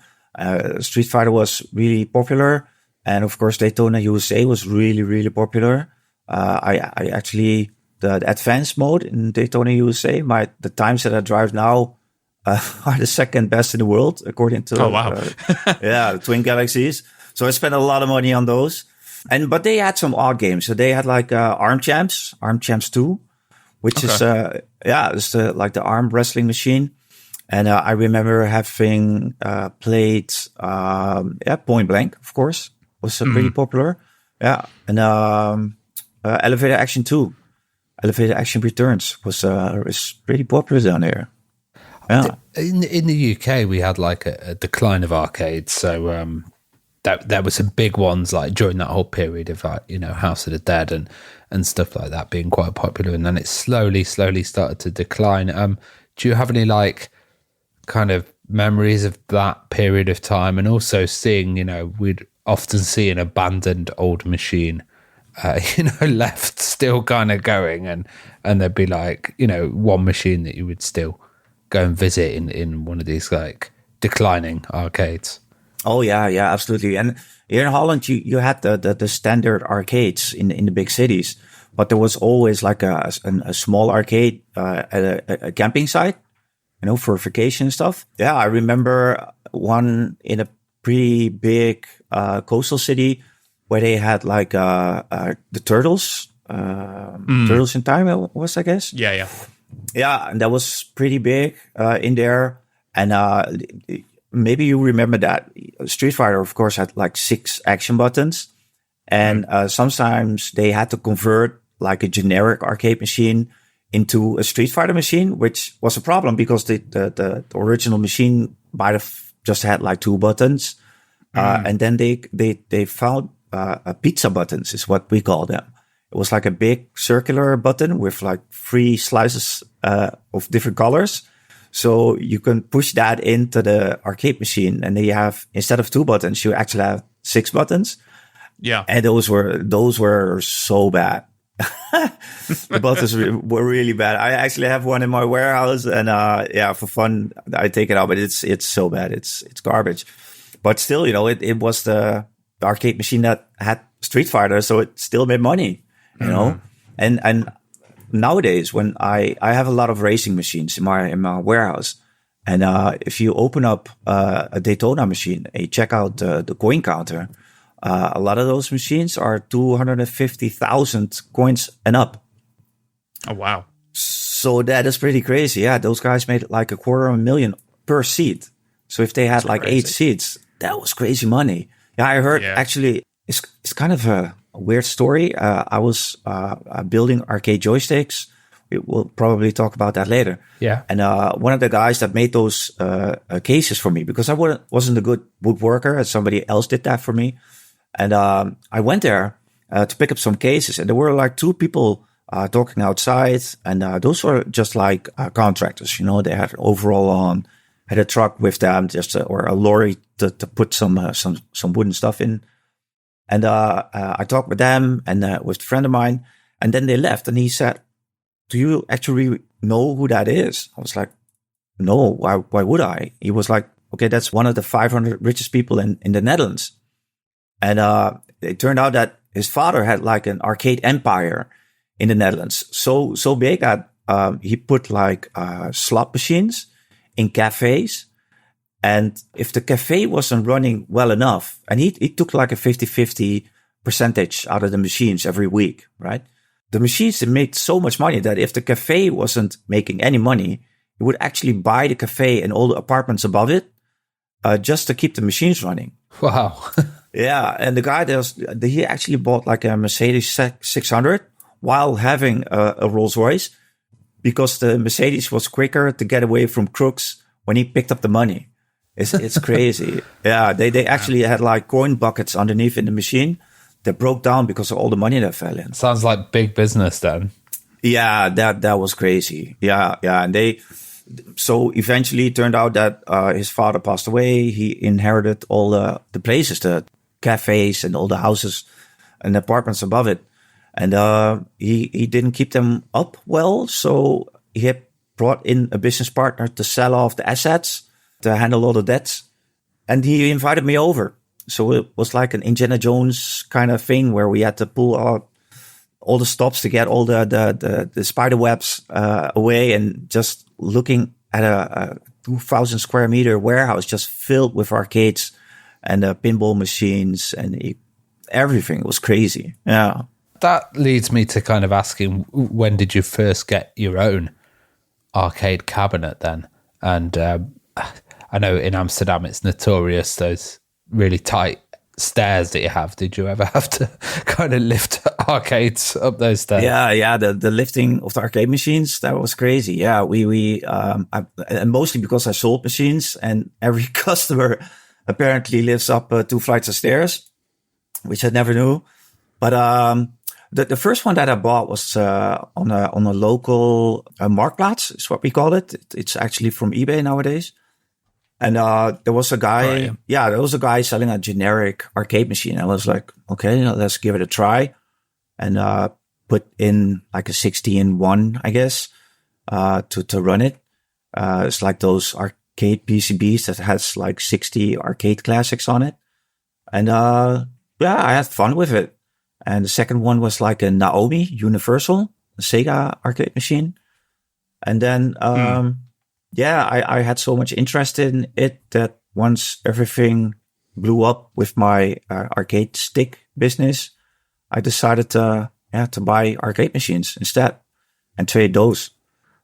Street Fighter was really popular. And of course, Daytona USA was really, really popular. I actually, the advanced mode in Daytona USA, the times that I drive now are the second best in the world, according to the Twin Galaxies. So I spent a lot of money on those. But they had some odd games. So they had like Arm Champs 2. Which is, it's like the arm wrestling machine. And I remember having played, Point Blank, of course, was pretty popular. Yeah. And Elevator Action 2, Elevator Action Returns is pretty popular down there. Yeah.
In the UK, we had like a decline of arcades. So there were some big ones like during that whole period of House of the Dead and stuff like that being quite popular, and then it slowly started to decline. Do you have any like kind of memories of that period of time? And also seeing, we'd often see an abandoned old machine, left still kind of going, and there'd be like, one machine that you would still go and visit in one of these like declining arcades.
Oh yeah, absolutely. And here in Holland, you had the standard arcades in the big cities, but there was always like a small arcade at a camping site, for vacation and stuff. Yeah, I remember one in a pretty big coastal city where they had like the turtles. Turtles in Time was, I guess.
Yeah.
Yeah, and that was pretty big in there. And maybe you remember that Street Fighter, of course, had like 6 action buttons. And sometimes they had to convert like a generic arcade machine into a Street Fighter machine, which was a problem because the original machine might have just had like 2 buttons. And then they found pizza buttons is what we call them. It was like a big circular button with like 3 slices of different colors. So you can push that into the arcade machine, and then you have, instead of 2 buttons, you actually have 6 buttons.
Yeah.
And those were so bad. The buttons were really bad. I actually have one in my warehouse, and for fun, I take it out, but it's so bad. It's garbage. But still, it was the arcade machine that had Street Fighter, so it still made money, you know? And nowadays, when I have a lot of racing machines in my warehouse, and if you open up a Daytona machine and you check out the coin counter, a lot of those machines are 250,000 coins and up.
Oh, wow.
So that is pretty crazy. Yeah, those guys made like $250,000 per seat. So if they had like 8 seats, that was crazy money. Yeah, I heard actually it's kind of a weird story. I was building arcade joysticks. We'll probably talk about that later.
Yeah.
And one of the guys that made those cases for me, because I wasn't a good woodworker, and somebody else did that for me. And I went there to pick up some cases, and there were like 2 people talking outside, and those were just like contractors. They had an overall on, had a truck with them, or a lorry to put some wooden stuff in. And I talked with them and with a friend of mine, and then they left. And he said, "Do you actually know who that is?" I was like, "No, why would I?" He was like, "Okay, that's one of the 500 richest people in the Netherlands." And it turned out that his father had like an arcade empire in the Netherlands. So big that he put like slot machines in cafes. And if the cafe wasn't running well enough, and he took like a 50-50 percentage out of the machines every week, right? The machines made so much money that if the cafe wasn't making any money, he would actually buy the cafe and all the apartments above it just to keep the machines running.
Wow.
Yeah, and the guy he actually bought like a Mercedes 600 while having a Rolls Royce, because the Mercedes was quicker to get away from crooks when he picked up the money. It's crazy. Yeah, they actually had like coin buckets underneath in the machine that broke down because of all the money that fell in.
Sounds like big business then.
Yeah, that was crazy. Yeah, and so eventually it turned out that his father passed away. He inherited all the places, the cafes and all the houses and apartments above it. And he didn't keep them up well. So he had brought in a business partner to sell off the assets, to handle all the debts. And he invited me over. So it was like an Indiana Jones kind of thing where we had to pull out all the stops to get all the spider webs away, and just looking at a 2,000 square meter warehouse just filled with arcades and pinball machines and everything. It was crazy. Yeah.
That leads me to kind of asking, when did you first get your own arcade cabinet then? And I know in Amsterdam it's notorious, those really tight stairs that you have. Did you ever have to kind of lift arcades up those stairs?
Yeah. The lifting of the arcade machines, that was crazy. Yeah, and mostly because I sold machines, and every customer apparently lives up 2 flights of stairs, which I never knew. But the first one that I bought was on a local Marktplaats, is what we call it. It's actually from eBay nowadays. And there was a guy, there was a guy selling a generic arcade machine. I was like, okay, let's give it a try. And put in like a 16-1, I guess, to run it. It's like those arcade PCBs that has like 60 arcade classics on it. And I had fun with it. And the second one was like a Naomi Universal, a Sega arcade machine. And then, I had so much interest in it that once everything blew up with my arcade stick business, I decided to buy arcade machines instead and trade those.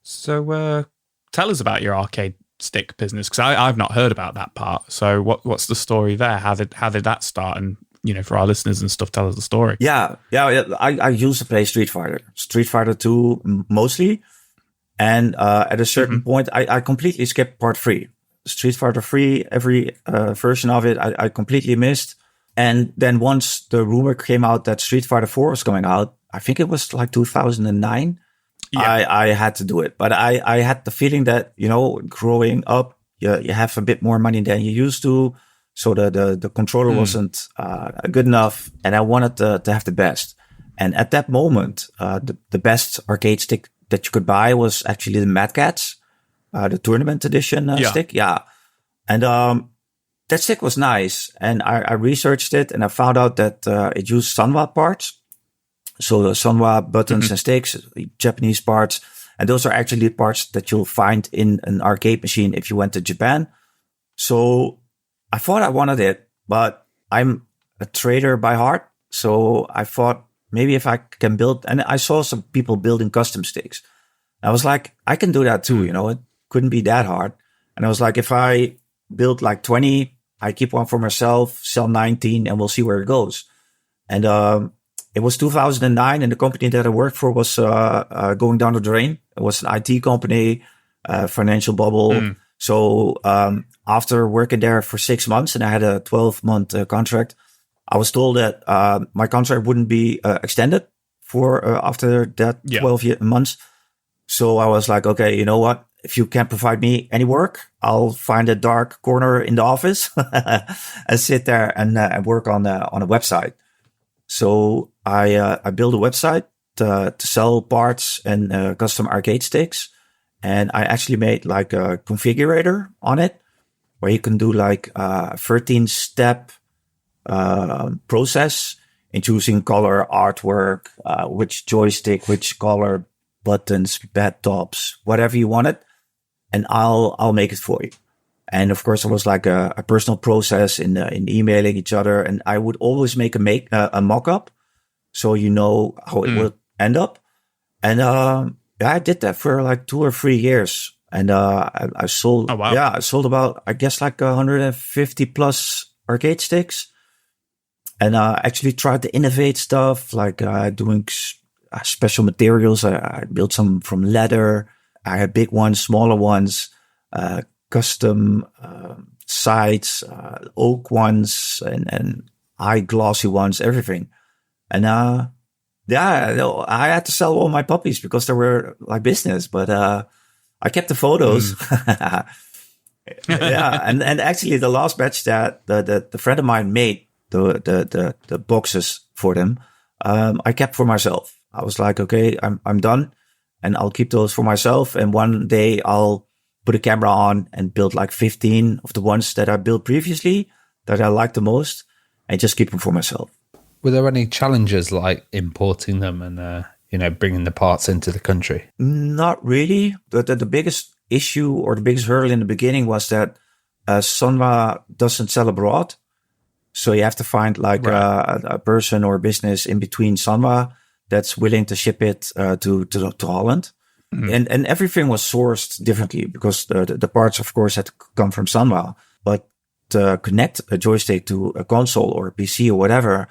So tell us about your arcade stick business, because I've not heard about that part. So what's the story there? How did that start? And for our listeners and stuff, tell us the story.
Yeah. I used to play Street Fighter 2 mostly, and at a certain point, I completely skipped part 3. Street Fighter 3, every version of it, I completely missed. And then once the rumor came out that Street Fighter 4 was coming out, I think it was like 2009. Yeah. I had to do it, but I had the feeling that growing up, you have a bit more money than you used to. So the controller wasn't good enough, and I wanted to have the best. And at that moment, the best arcade stick that you could buy was actually the Mad Catz, the tournament edition stick. Yeah. And that stick was nice. And I researched it, and I found out that it used Sanwa parts. So the Sanwa buttons and sticks, Japanese parts. And those are actually parts that you'll find in an arcade machine if you went to Japan. So I thought I wanted it, but I'm a trader by heart. So I thought maybe if I can build, and I saw some people building custom sticks. I was like, I can do that too. It couldn't be that hard. And I was like, if I build like 20, I keep one for myself, sell 19, and we'll see where it goes. And it was 2009, and the company that I worked for was going down the drain. It was an IT company, financial bubble. So after working there for 6 months, and I had a 12-month contract, I was told that my contract wouldn't be extended for after that 12 months. So I was like, okay, you know what? If you can't provide me any work, I'll find a dark corner in the office and sit there and work on a website. So I built a website to sell parts and custom arcade sticks. And I actually made like a configurator on it where you can do like a 13-step process in choosing color, artwork, which joystick, which color, buttons, pad tops, whatever you wanted. And I'll make it for you. And of course, it was like a personal process in emailing each other. And I would always make a mock-up so how it would end up. And I did that for like 2 or 3 years. And I sold, I sold about, I guess, like 150 plus arcade sticks. And actually tried to innovate stuff, like doing special materials. I built some from leather. I had big ones, smaller ones, custom sides, oak ones, and high glossy ones, everything. And I had to sell all my puppies because they were like business, but I kept the photos. And actually the last batch that the friend of mine made, the boxes for them, I kept for myself. I was like, okay, I'm done, and I'll keep those for myself. And one day I'll put a camera on and build like 15 of the ones that I built previously that I liked the most, and just keep them for myself.
Were there any challenges like importing them and bringing the parts into the country?
Not really. The biggest issue or the biggest hurdle in the beginning was that Sanwa doesn't sell abroad. So you have to find like a person or business in between Sanwa that's willing to ship it to Holland. Mm-hmm. And everything was sourced differently because the parts, of course, had to come from Sanwa. But to connect a joystick to a console or a PC or whatever,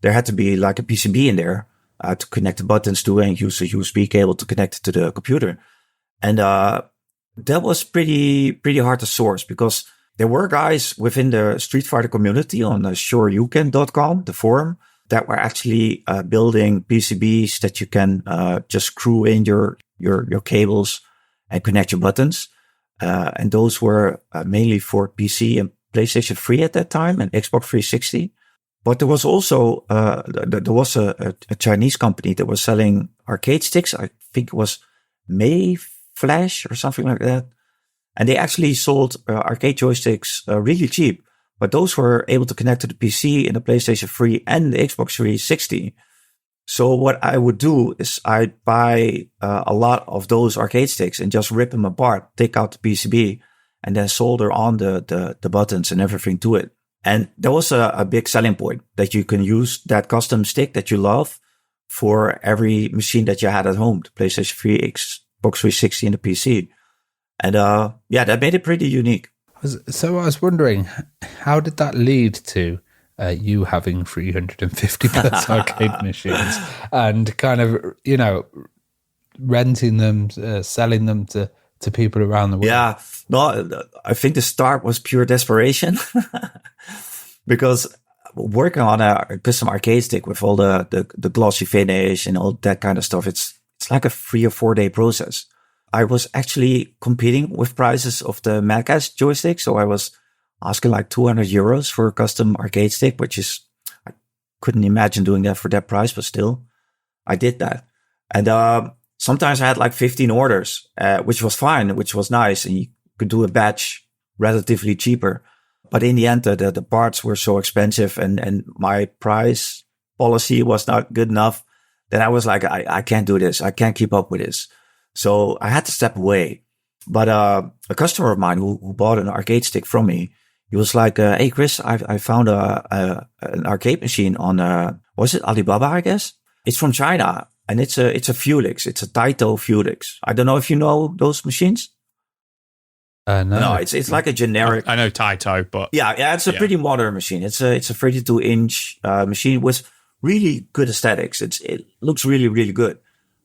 there had to be like a PCB in there to connect the buttons to and use a USB cable to connect it to the computer. And that was pretty hard to source because there were guys within the Street Fighter community on SureYouCan.com, the forum, that were actually building PCBs that you can just screw in your cables and connect your buttons. And those were mainly for PC and PlayStation 3 at that time and Xbox 360. But there was also a Chinese company that was selling arcade sticks. I think it was May Flash or something like that. And they actually sold arcade joysticks really cheap. But those were able to connect to the PC and the PlayStation 3 and the Xbox 360. So what I would do is I'd buy a lot of those arcade sticks and just rip them apart, take out the PCB, and then solder on the buttons and everything to it. And that was a big selling point, that you can use that custom stick that you love for every machine that you had at home, the PlayStation 3, Xbox 360 and the PC. And that made it pretty unique.
So I was wondering, how did that lead to you having 350 plus arcade machines and kind of, renting them, selling them to people around the world?
Yeah, no, I think the start was pure desperation because working on a custom arcade stick with all the glossy finish and all that kind of stuff, it's like a 3 or 4 day process. I was actually competing with prices of the Madcast joystick. So I was asking like €200 for a custom arcade stick, which is, I couldn't imagine doing that for that price, but still I did that. And, sometimes I had like 15 orders, which was fine, which was nice. And you could do a batch relatively cheaper. But in the end, the parts were so expensive and my price policy was not good enough. Then I was like, I can't do this. I can't keep up with this. So I had to step away. But a customer of mine who bought an arcade stick from me, he was like, hey, Chris, I found an arcade machine on, was it Alibaba, I guess? It's from China. And it's a Fulix. It's a Taito Fulix. I don't know if you know those machines. No, it's like a generic.
I know Taito, but
yeah, it's a pretty modern machine. It's a 32-inch machine with really good aesthetics. It looks really, really good.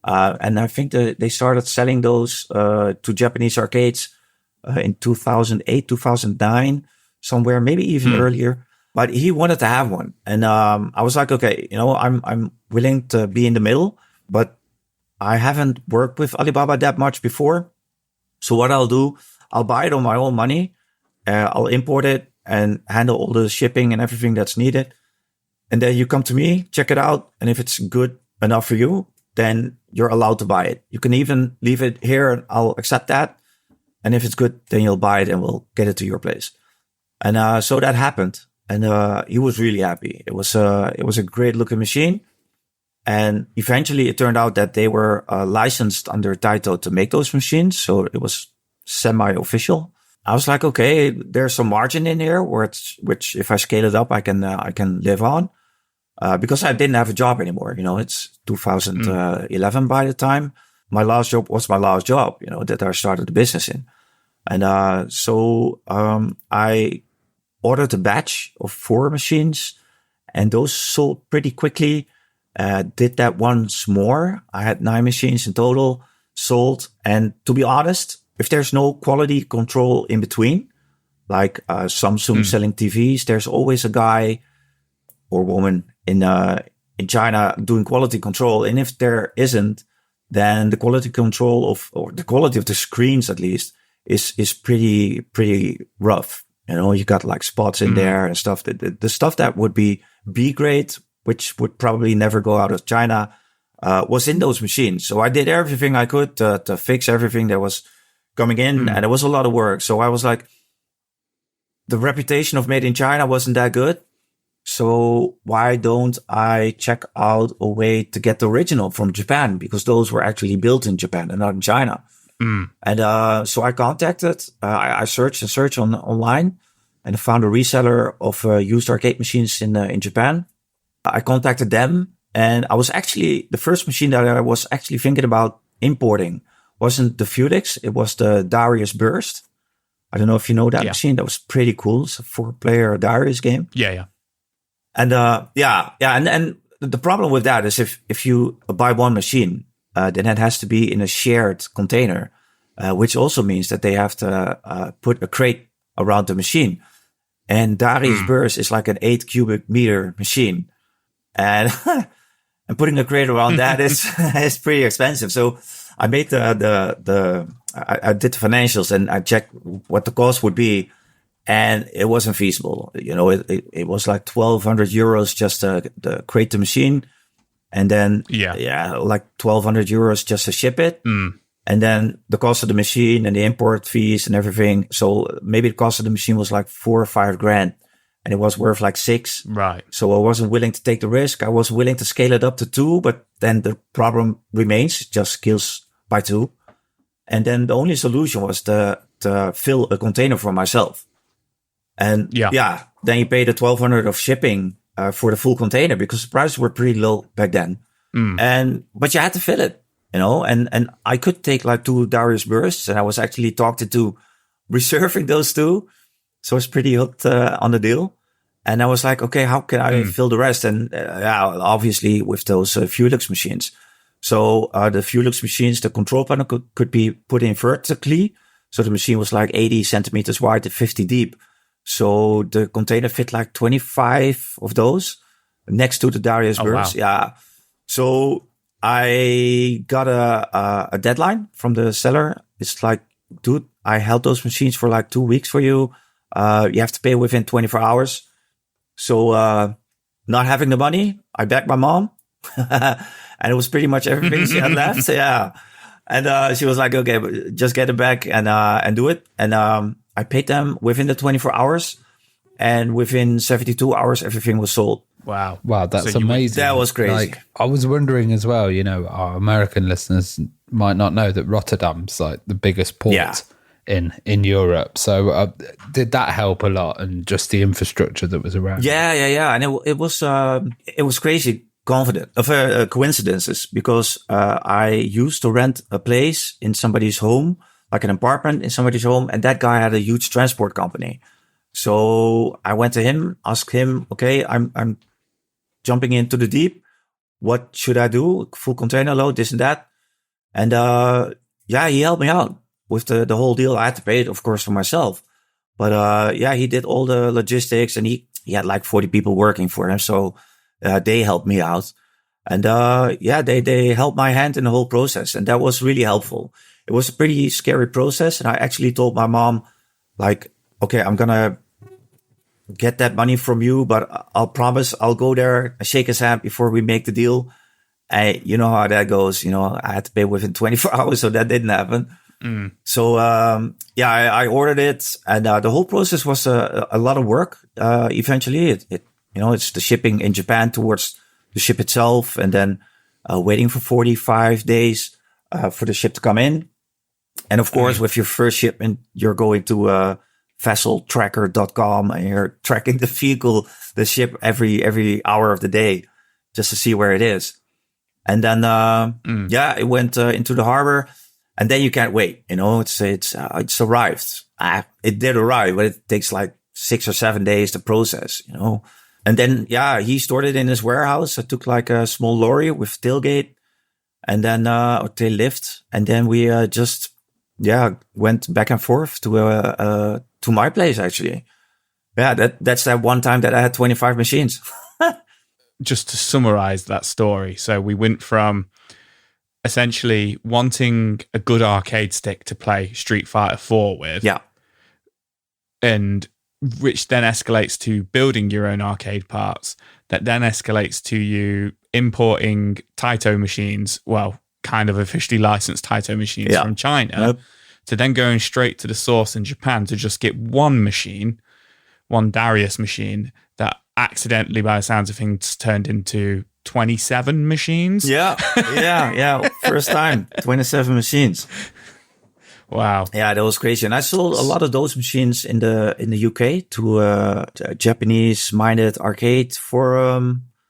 And I think they started selling those to Japanese arcades in 2008, 2009, somewhere, maybe even earlier. But he wanted to have one, and I was like, okay, I'm willing to be in the middle. But I haven't worked with Alibaba that much before. So what I'll do, I'll buy it on my own money. I'll import it and handle all the shipping and everything that's needed. And then you come to me, check it out. And if it's good enough for you, then you're allowed to buy it. You can even leave it here and I'll accept that. And if it's good, then you'll buy it and we'll get it to your place. And so that happened. And he was really happy. It was a great looking machine. And eventually it turned out that they were licensed under Taito to make those machines. So it was semi-official. I was like, okay, there's some margin in here which if I scale it up, I can live on. Because I didn't have a job anymore. It's 2011 by the time. My last job was my last job, that I started the business in. And so I ordered a batch of 4 machines and those sold pretty quickly. Did that once more. I had 9 machines in total sold. And to be honest, if there's no quality control in between, like Samsung selling TVs, there's always a guy or woman in China doing quality control. And if there isn't, then the quality control or the quality of the screens at least is pretty rough. You got like spots in there and stuff. The stuff that would be B grade, which would probably never go out of China, was in those machines. So I did everything I could to fix everything that was coming in. And it was a lot of work. So I was like, the reputation of made in China wasn't that good. So why don't I check out a way to get the original from Japan? Because those were actually built in Japan and not in China. And so I contacted, I searched online and found a reseller of used arcade machines in Japan. I contacted them, and I was actually, the first machine that I was actually thinking about importing wasn't the Fulix, it was the Darius Burst. I don't know if you know that machine. That was pretty cool. It's a 4-player Darius game.
Yeah.
And and the problem with that is if you buy one machine, then it has to be in a shared container, which also means that they have to put a crate around the machine. And Darius Burst is like an 8 cubic meter machine. And and putting a crate around that is pretty expensive. So I made I did the financials and I checked what the cost would be, and it wasn't feasible. It was like €1,200 just to create the machine, and then like €1,200 just to ship it, and then the cost of the machine and the import fees and everything. So maybe the cost of the machine was like $4 or $5 grand. And it was worth like 6.
Right.
So I wasn't willing to take the risk. I was willing to scale it up to 2, but then the problem remains. It just scales by 2. And then the only solution was to fill a container for myself. And then you pay the 1,200 of shipping for the full container because the prices were pretty low back then. But you had to fill it, and I could take like 2 Darius bursts, and I was actually talking to reserving those 2. So I was pretty hooked on the deal. And I was like, okay, how can I fill the rest? And obviously with those Fuelux machines. So the Fuelux machines, the control panel could be put in vertically. So the machine was like 80 centimeters wide and 50 deep. So the container fit like 25 of those next to the Darius bursts. Wow. Yeah. So I got a deadline from the seller. It's like, dude, I held those machines for like 2 weeks for you. You have to pay within 24 hours. So not having the money, I begged my mom. And it was pretty much everything she had left. Yeah. And she was like, okay, just get it back and do it. And I paid them within the 24 hours. And within 72 hours, everything was sold.
Wow.
That's amazing.
That was crazy.
Like, I was wondering as well, our American listeners might not know that Rotterdam's like the biggest port in Europe. So did that help a lot, and just the infrastructure that was around?
Yeah. And it was crazy coincidences because I used to rent a place in somebody's home, like an apartment in somebody's home, and that guy had a huge transport company. So I went to him, asked him, okay, I'm jumping into the deep. What should I do? Full container load, this and that. And he helped me out with the whole deal. I had to pay it, of course, for myself. But he did all the logistics, and he had like 40 people working for him. So they helped me out. And they held my hand in the whole process. And that was really helpful. It was a pretty scary process. And I actually told my mom, like, okay, I'm going to get that money from you, but I'll promise I'll go there and shake his hand before we make the deal. And you know how that goes. I had to pay within 24 hours, so that didn't happen. So, I ordered it, and the whole process was a lot of work. Eventually, it's the shipping in Japan towards the ship itself, and then waiting for 45 days for the ship to come in. And of course, with your first shipment, you're going to vesseltracker.com, and you're tracking the vehicle, the ship every hour of the day just to see where it is. And then, it went into the harbor, and then you can't wait. It's arrived. It did arrive, but it takes like 6 or 7 days to process, And then, he stored it in his warehouse. I took like a small lorry with tailgate and then, or tail lift. And then we, went back and forth to my place, actually. Yeah, that's that one time that I had 25 machines.
Just to summarize that story. So we went from essentially wanting a good arcade stick to play Street Fighter 4 with.
Yeah.
And which then escalates to building your own arcade parts. That then escalates to you importing Taito machines, well, kind of officially licensed Taito machines from China, to then going straight to the source in Japan to just get one machine, one Darius machine, that accidentally, by the sounds of things, turned into 27 machines.
Yeah. First time, 27 machines.
Wow.
Yeah, that was crazy. And I sold a lot of those machines in the UK to a Japanese-minded arcade for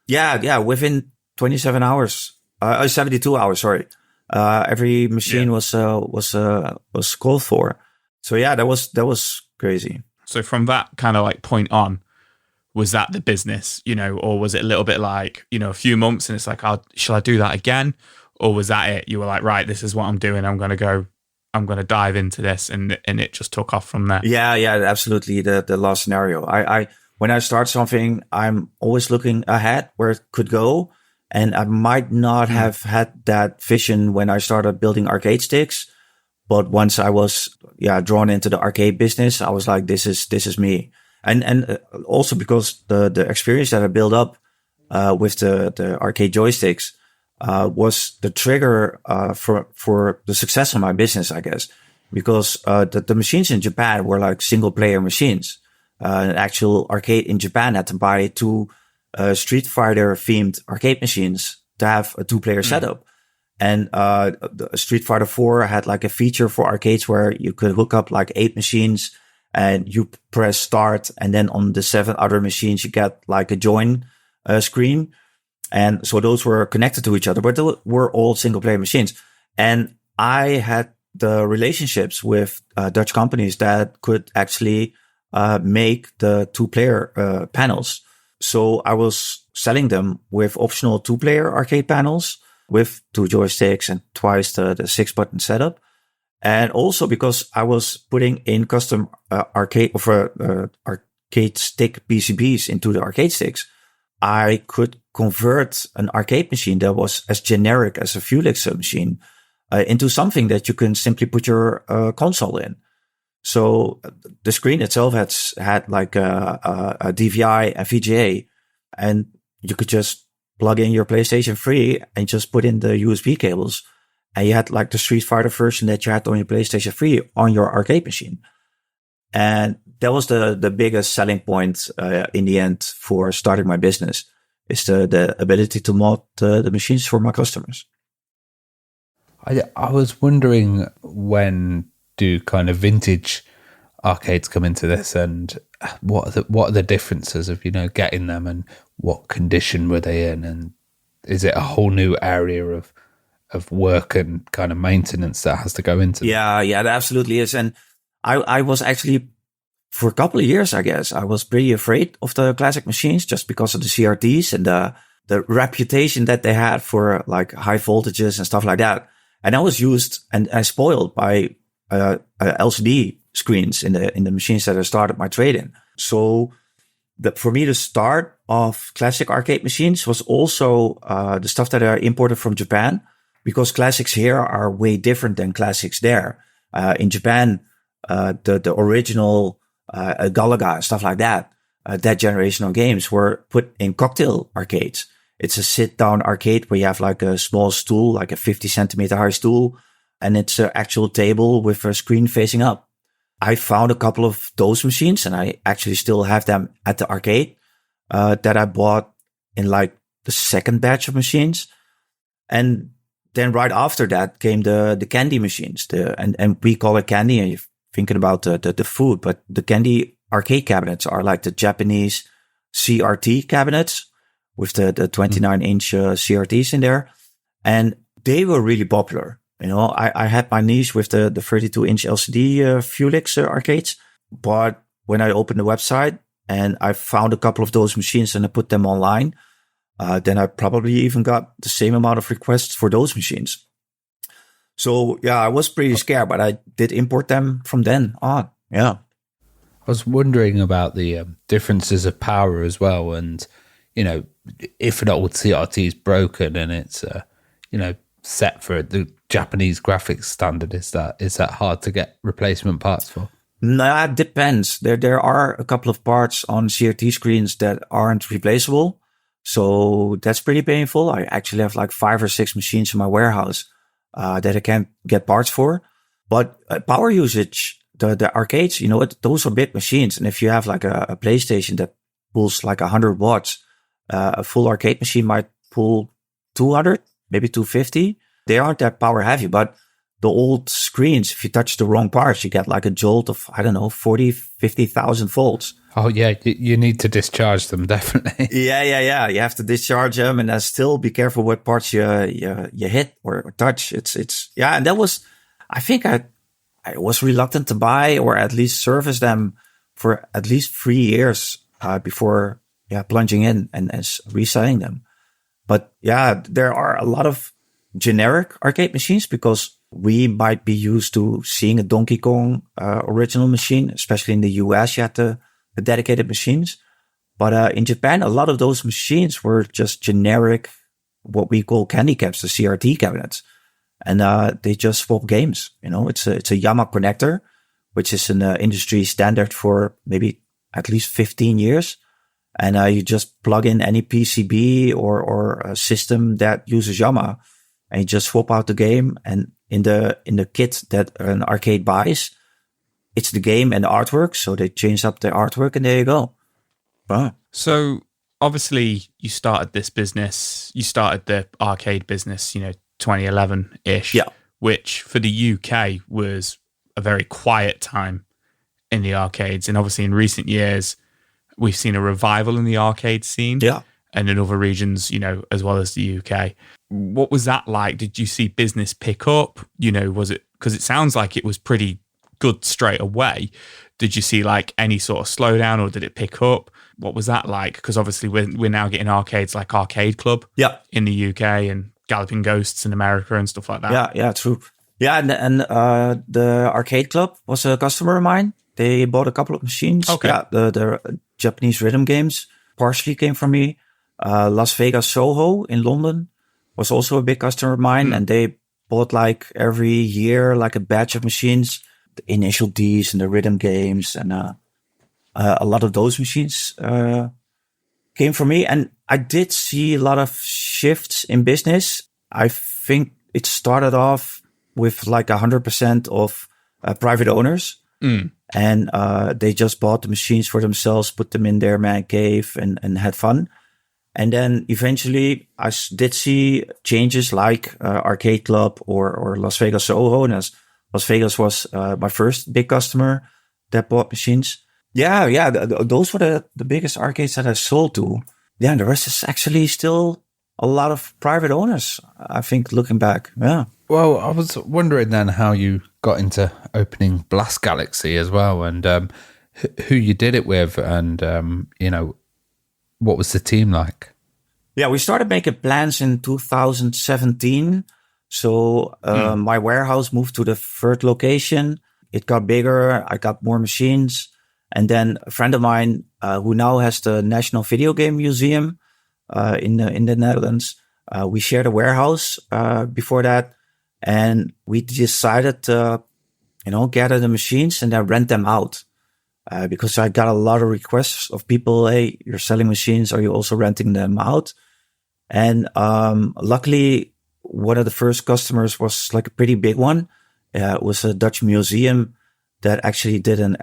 within 27 hours. 72 hours, sorry. Every machine was called for. So yeah, that was crazy.
So from that kind of like point on, was that the business, or was it a little bit like, a few months and it's like, shall I do that again? Or was that it? You were like, right, this is what I'm doing. I'm going to dive into this, and it just took off from there.
Yeah, absolutely. The last scenario. I when I start something, I'm always looking ahead where it could go. And I might not have had that vision when I started building arcade sticks. But once I was, drawn into the arcade business, I was like, this is me. And also because the experience that I built up, with the arcade joysticks, was the trigger, for the success of my business, I guess, because, the machines in Japan were like single player machines. An actual arcade in Japan had to buy 2 Street Fighter themed arcade machines to have a 2-player setup. And the Street Fighter 4 had like a feature for arcades where you could hook up like 8 machines and you press start, and then on the 7 other machines, you get like a join screen. And so those were connected to each other, but they were all single player machines. And I had the relationships with Dutch companies that could actually make the 2-player panels. So I was selling them with optional 2-player arcade panels with 2 joysticks and twice the 6-button setup. And also because I was putting in custom arcade stick PCBs into the arcade sticks, I could convert an arcade machine that was as generic as a Fulix machine into something that you can simply put your console in. So the screen itself had like a DVI and VGA, and you could just plug in your PlayStation 3 and just put in the USB cables. And you had like the Street Fighter version that you had on your PlayStation 3 on your arcade machine. And that was the biggest selling point in the end for starting my business, is the ability to mod the machines for my customers.
I was wondering, when do kind of vintage arcades come into this, and what are the differences of, getting them, and what condition were they in, and is it a whole new area of work and kind of maintenance that has to go into them?
Yeah, it absolutely is. And I was actually, for a couple of years, I guess, I was pretty afraid of the classic machines just because of the CRTs and the reputation that they had for like high voltages and stuff like that. And I was used and spoiled by LCD screens in the machines that I started my trade in. So for me, the start of classic arcade machines was also the stuff that I imported from Japan, because classics here are way different than classics there. In Japan, the original Galaga and stuff like that, that generation of games were put in cocktail arcades. It's a sit-down arcade where you have like a small stool, like a 50 centimeter high stool, and it's an actual table with a screen facing up. I found a couple of those machines, and I actually still have them at the arcade that I bought in like the second batch of machines. And then right after that came the candy machines, and we call it candy, and you're thinking about the food, but the candy arcade cabinets are like the Japanese CRT cabinets with the 29-inch CRTs in there. And they were really popular. I had my niche with the 32-inch LCD Fulix arcades. But when I opened the website and I found a couple of those machines and I put them online, then I probably even got the same amount of requests for those machines. So, yeah, I was pretty scared, but I did import them from then on. Yeah.
I was wondering about the differences of power as well. And, if an old CRT is broken and it's, set for the Japanese graphics standard, is that hard to get replacement parts for?
No, it depends. There are a couple of parts on CRT screens that aren't replaceable. So that's pretty painful. I actually have like 5 or 6 machines in my warehouse that I can't get parts for. But power usage, the arcades, those are big machines. And if you have like a PlayStation that pulls like 100 watts, a full arcade machine might pull 200, maybe 250. They aren't that power heavy, but the old screens, if you touch the wrong parts, you get like a jolt of, 40, 50,000 volts.
Oh, yeah. You need to discharge them, definitely.
Yeah. You have to discharge them, and still be careful what parts you hit or touch. It's and that was, I think I was reluctant to buy or at least service them for at least 3 years before plunging in and reselling them. But there are a lot of generic arcade machines because we might be used to seeing a Donkey Kong original machine, especially in the US. You had the dedicated machines. But in Japan, a lot of those machines were just generic, what we call candy caps, the CRT cabinets. And they just swap games. It's a Yama connector, which is an industry standard for maybe at least 15 years. And you just plug in any PCB or a system that uses Yama, and you just swap out the game. And in the kit that an arcade buys, it's the game and the artwork. So they change up the artwork, and there you go. Wow.
So obviously you started this business, you started the arcade business, 2011-ish, which for the UK was a very quiet time in the arcades. And obviously in recent years, we've seen a revival in the arcade scene.
Yeah.
And in other regions, as well as the UK. What was that like? Did you see business pick up? Was it, because it sounds like it was pretty good straight away. Did you see like any sort of slowdown, or did it pick up? What was that like? Because obviously we're now getting arcades like Arcade Club in the UK and Galloping Ghosts in America and stuff like that.
Yeah, true. Yeah, and the Arcade Club was a customer of mine. They bought a couple of machines.
Okay.
Yeah, the Japanese rhythm games partially came from me. Las Vegas Soho in London was also a big customer of mine, and they bought like every year like a batch of machines, the Initial D's and the rhythm games, and a lot of those machines came from me. And I did see a lot of shifts in business. I think it started off with like 100% of private owners. And they just bought the machines for themselves, put them in their man cave and had fun. And then eventually I did see changes like Arcade Club or Las Vegas Soho. And as Las Vegas was my first big customer that bought machines. Yeah. Those were the biggest arcades that I sold to. Yeah, and the rest is actually still a lot of private owners, I think, looking back. Yeah.
Well, I was wondering then how you got into opening Blast Galaxy as well, and who you did it with, and what was the team like?
Yeah, we started making plans in 2017. So my warehouse moved to the third location. It got bigger. I got more machines. And then a friend of mine who now has the National Video Game Museum in the Netherlands, we shared a warehouse before that. And we decided to, gather the machines and then rent them out. Because I got a lot of requests of people, hey, you're selling machines. Are you also renting them out? And luckily, one of the first customers was like a pretty big one. It was a Dutch museum that actually did an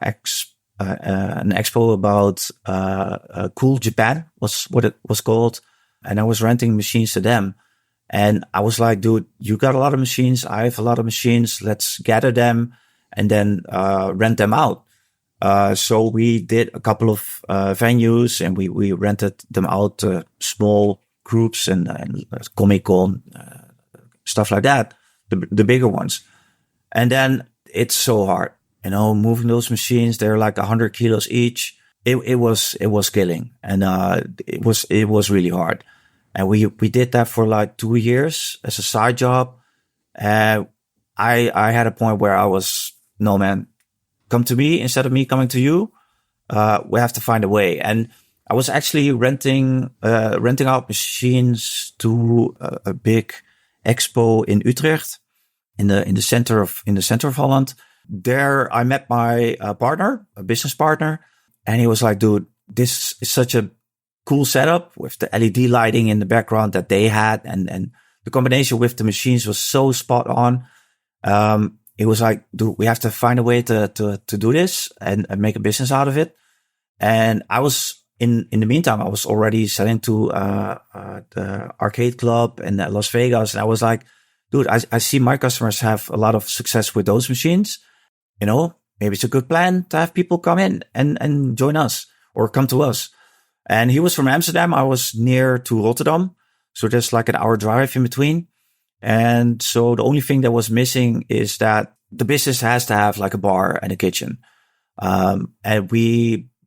expo about Cool Japan, was what it was called. And I was renting machines to them. And I was like, dude, you got a lot of machines. I have a lot of machines. Let's gather them and then rent them out. So we did a couple of venues, and we rented them out to small groups and Comic-Con, stuff like that, the bigger ones. And then it's so hard, moving those machines. They're like 100 kilos each. It was killing, and it was really hard. And we did that for like 2 years as a side job. And I had a point where I was, no man, come to me instead of me coming to you. We have to find a way. And I was actually renting out machines to a big expo in Utrecht, in the center of Holland. There I met my partner, a business partner, and he was like, dude, this is such a cool setup with the LED lighting in the background that they had, and the combination with the machines was so spot on. It was like, dude, we have to find a way to do this and make a business out of it. And I was in the meantime, I was already selling to the Arcade Club in Las Vegas, and I was like, dude, I see my customers have a lot of success with those machines. Maybe it's a good plan to have people come in and join us or come to us. And he was from Amsterdam. I was near to Rotterdam. So there's like an hour drive in between. And so the only thing that was missing is that the business has to have like a bar and a kitchen. And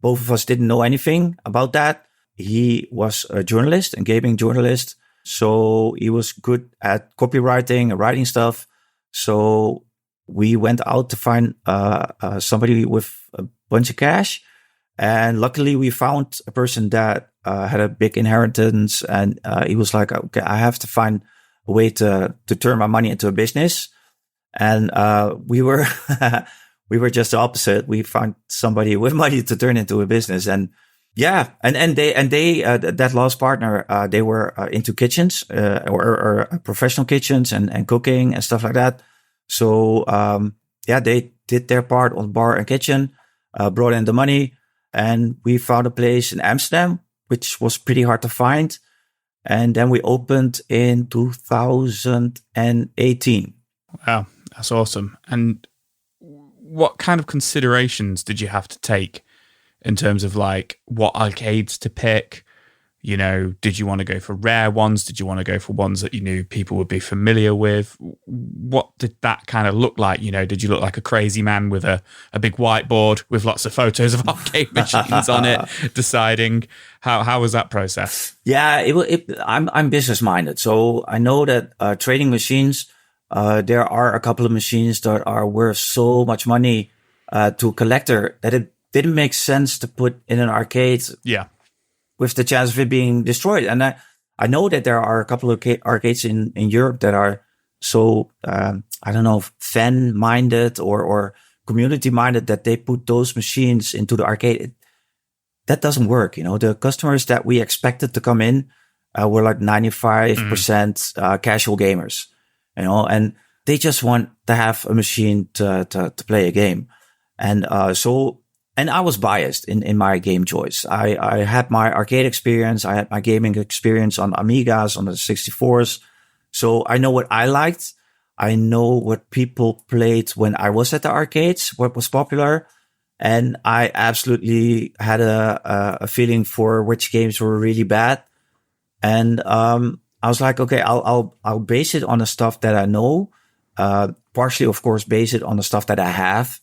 both of us didn't know anything about that. He was a journalist, a gaming journalist. So he was good at copywriting and writing stuff. So we went out to find somebody with a bunch of cash. And luckily we found a person that had a big inheritance, and he was like, okay, I have to find a way to turn my money into a business. And we were we were just the opposite. We found somebody with money to turn into a business. And yeah, and they that last partner, they were into kitchens or professional kitchens and cooking and stuff like that. So they did their part on bar and kitchen, brought in the money. And we found a place in Amsterdam, which was pretty hard to find. And then we opened in 2018.
Wow, that's awesome. And what kind of considerations did you have to take in terms of like what arcades to pick? You know, did you want to go for rare ones? Did you want to go for ones that you knew people would be familiar with? What did that kind of look like? You know, did you look like a crazy man with a big whiteboard with lots of photos of arcade machines on it, deciding how was that process?
Yeah, I'm business minded, so I know that trading machines. There are a couple of machines that are worth so much money to a collector that it didn't make sense to put in an arcade.
Yeah.
With the chance of it being destroyed. And I know that there are a couple of arcades in Europe that are so, I don't know, fan-minded or community-minded that they put those machines into the arcade. That doesn't work. You know, the customers that we expected to come in were like 95% casual gamers, you know, and they just want to have a machine to play a game. And and I was biased in my game choice. I had my arcade experience. I had my gaming experience on Amigas, on the 64s. So I know what I liked. I know what people played when I was at the arcades, what was popular. And I absolutely had a feeling for which games were really bad. And I was like, okay, I'll base it on the stuff that I know. Partially, of course, base it on the stuff that I have,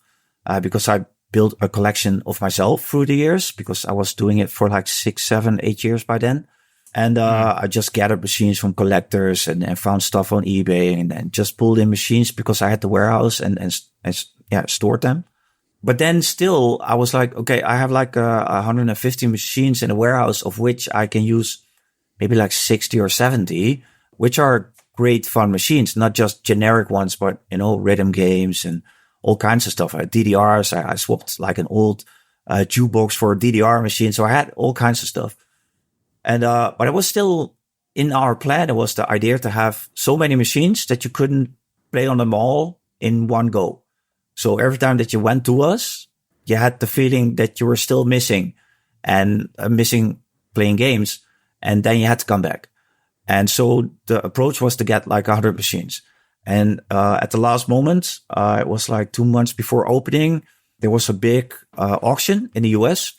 because I built a collection of myself through the years, because I was doing it for like 6, 7, 8 years by then. And I just gathered machines from collectors and found stuff on eBay and just pulled in machines because I had the warehouse and stored them. But then still, I was like, okay, I have like 150 machines in a warehouse, of which I can use maybe like 60 or 70, which are great fun machines, not just generic ones, but, you know, rhythm games and all kinds of stuff. DDRs, I swapped like an old jukebox for a DDR machine. So I had all kinds of stuff. And, but it was still in our plan. It was the idea to have so many machines that you couldn't play on them all in one go. So every time that you went to us, you had the feeling that you were still missing and missing playing games. And then you had to come back. And so the approach was to get like 100 machines. And at the last moment, it was like 2 months before opening, there was a big auction in the US.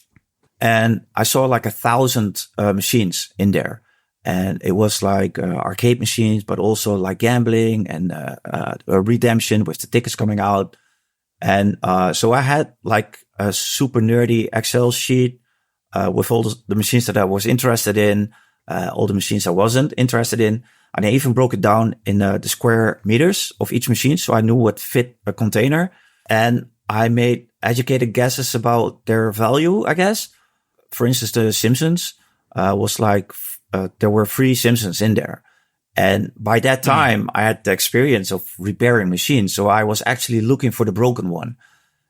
And I saw like 1,000 machines in there. And it was like arcade machines, but also like gambling and redemption with the tickets coming out. And so I had like a super nerdy Excel sheet with all the machines that I was interested in, all the machines I wasn't interested in. And I even broke it down in the square meters of each machine, so I knew what fit a container. And I made educated guesses about their value, I guess. For instance, the Simpsons was like, there were 3 Simpsons in there. And by that time, I had the experience of repairing machines. So I was actually looking for the broken one.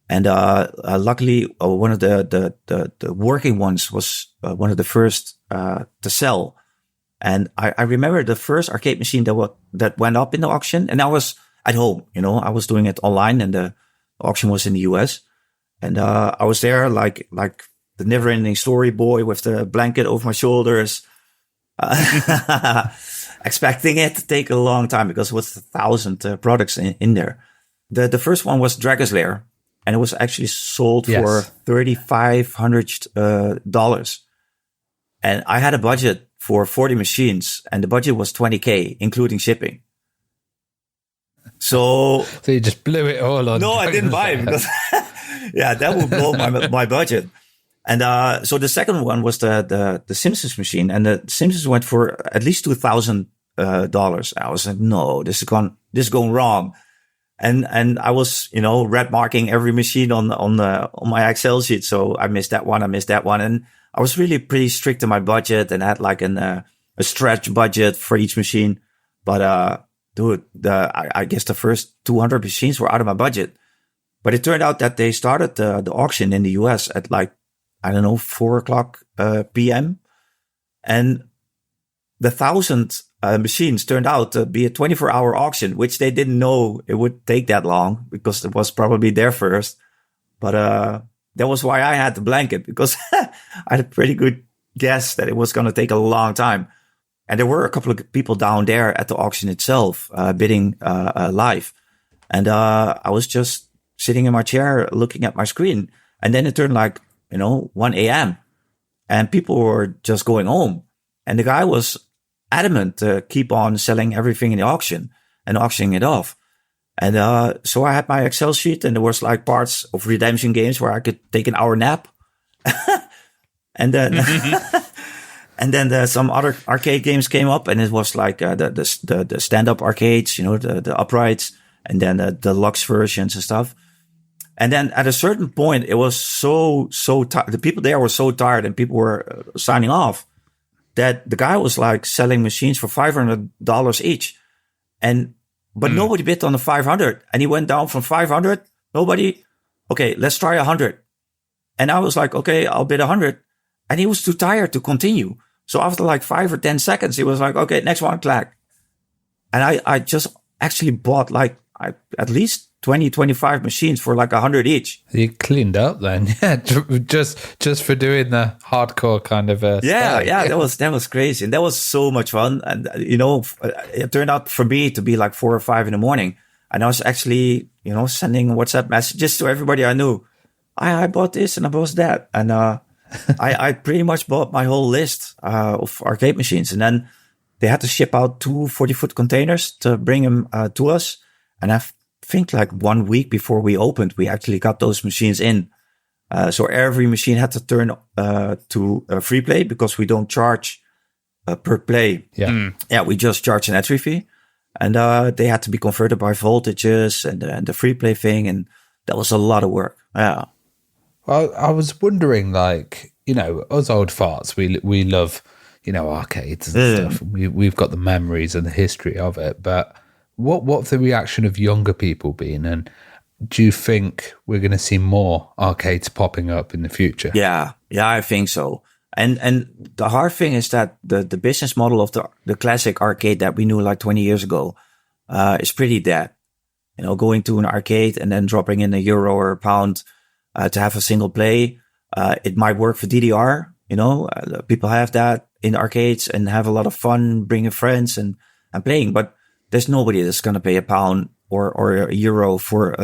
And luckily, one of the working ones was one of the first to sell. And I remember the first arcade machine that went up in the auction, and I was at home, you know, I was doing it online, and the auction was in the US. And I was there like the never ending story boy with the blanket over my shoulders, expecting it to take a long time because it was 1,000 products in there. The first one was Dragon's Lair, and it was actually sold for $3,500. And I had a budget for 40 machines, and the budget was $20K, including shipping. So
you just blew it all on.
No, I didn't buy it because, yeah, that would blow my budget. And so the second one was the Simpsons machine, and the Simpsons went for at least $2,000. I was like, no, this is going wrong. And I was, you know, red marking every machine on my Excel sheet. So I missed that one. And I was really pretty strict on my budget and had like a stretch budget for each machine. But, dude, I guess the first 200 machines were out of my budget. But it turned out that they started the auction in the US at like, I don't know, 4:00 p.m. And the 1,000 machines turned out to be a 24-hour auction, which they didn't know it would take that long because it was probably their first. But that was why I had the blanket, because I had a pretty good guess that it was going to take a long time. And there were a couple of people down there at the auction itself bidding live. And I was just sitting in my chair looking at my screen. And then it turned 1 a.m. and people were just going home. And the guy was adamant to keep on selling everything in the auction and auctioning it off. And so I had my Excel sheet, and there was parts of redemption games where I could take an hour nap. And then and then some other arcade games came up, and it was the stand-up arcades, the uprights, and then the deluxe versions and stuff. And then at a certain point, it was so tired. The people there were so tired, and people were signing off, that the guy was selling machines for $500 each. But nobody bid on the 500, and he went down from 500. Nobody. Okay, let's try 100. And I was like, okay, I'll bid 100. And he was too tired to continue. So after 5 or 10 seconds, he was like, okay, next one, clack. And I just actually bought at least 20, 25 machines for 100 each.
You cleaned up then. Yeah, just for doing the hardcore kind of
yeah, that was crazy. And that was so much fun. And, it turned out for me to be 4 or 5 in the morning. And I was actually, sending WhatsApp messages to everybody I knew. I bought this and I bought that. And I pretty much bought my whole list of arcade machines. And then they had to ship out 2 40-foot containers to bring them to us. And I think 1 week before we opened, we actually got those machines in. So every machine had to turn to free play, because we don't charge per play.
Yeah.
Yeah, we just charge an entry fee. And they had to be converted by voltages and the free play thing. And that was a lot of work. Yeah.
Well, I was wondering, us old farts, we love, arcades and stuff. We've got the memories and the history of it. But what's the reaction of younger people been? And do you think we're going to see more arcades popping up in the future?
Yeah, I think so. And the hard thing is that the business model of the classic arcade that we knew 20 years ago is pretty dead. Going to an arcade and then dropping in €1 or £1 to have a single play. It might work for DDR. People have that in arcades and have a lot of fun bringing friends and playing. But there's nobody that's going to pay £1 or €1 for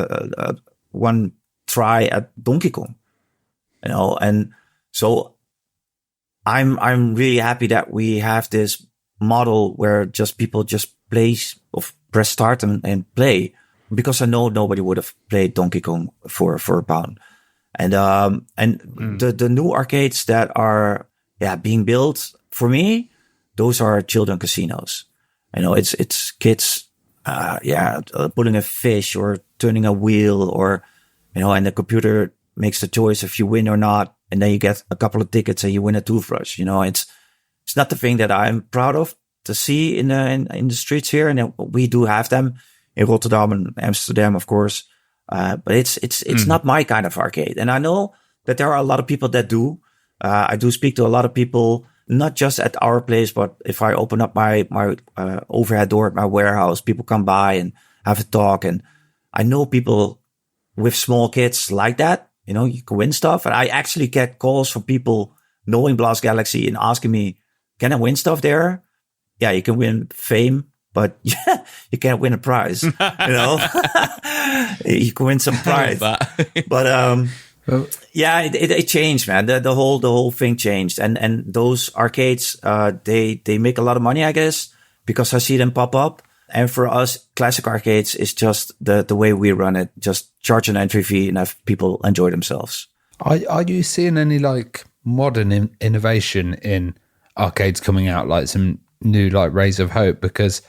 one try at Donkey Kong. And so I'm really happy that we have this model where people just press start and play, because I know nobody would have played Donkey Kong for £1. And the new arcades that are being built, for me, those are children casinos. It's kids pulling a fish or turning a wheel, or and the computer makes the choice if you win or not, and then you get a couple of tickets and you win a toothbrush. It's not the thing that I'm proud of to see in the streets here, and we do have them in Rotterdam and Amsterdam, of course. But it's not my kind of arcade. And I know that there are a lot of people that do. I do speak to a lot of people, not just at our place, but if I open up my overhead door at my warehouse, people come by and have a talk. And I know people with small kids like that. You can win stuff. And I actually get calls from people knowing Blast Galaxy and asking me, can I win stuff there? Yeah, you can win fame, but you can't win a prize. You can win some prize. But it changed, man. The whole thing changed. And those arcades, they make a lot of money, I guess, because I see them pop up. And for us, classic arcades is just the way we run it. Just charge an entry fee and have people enjoy themselves.
Are you seeing any modern innovation in arcades coming out, some new Rays of Hope? Because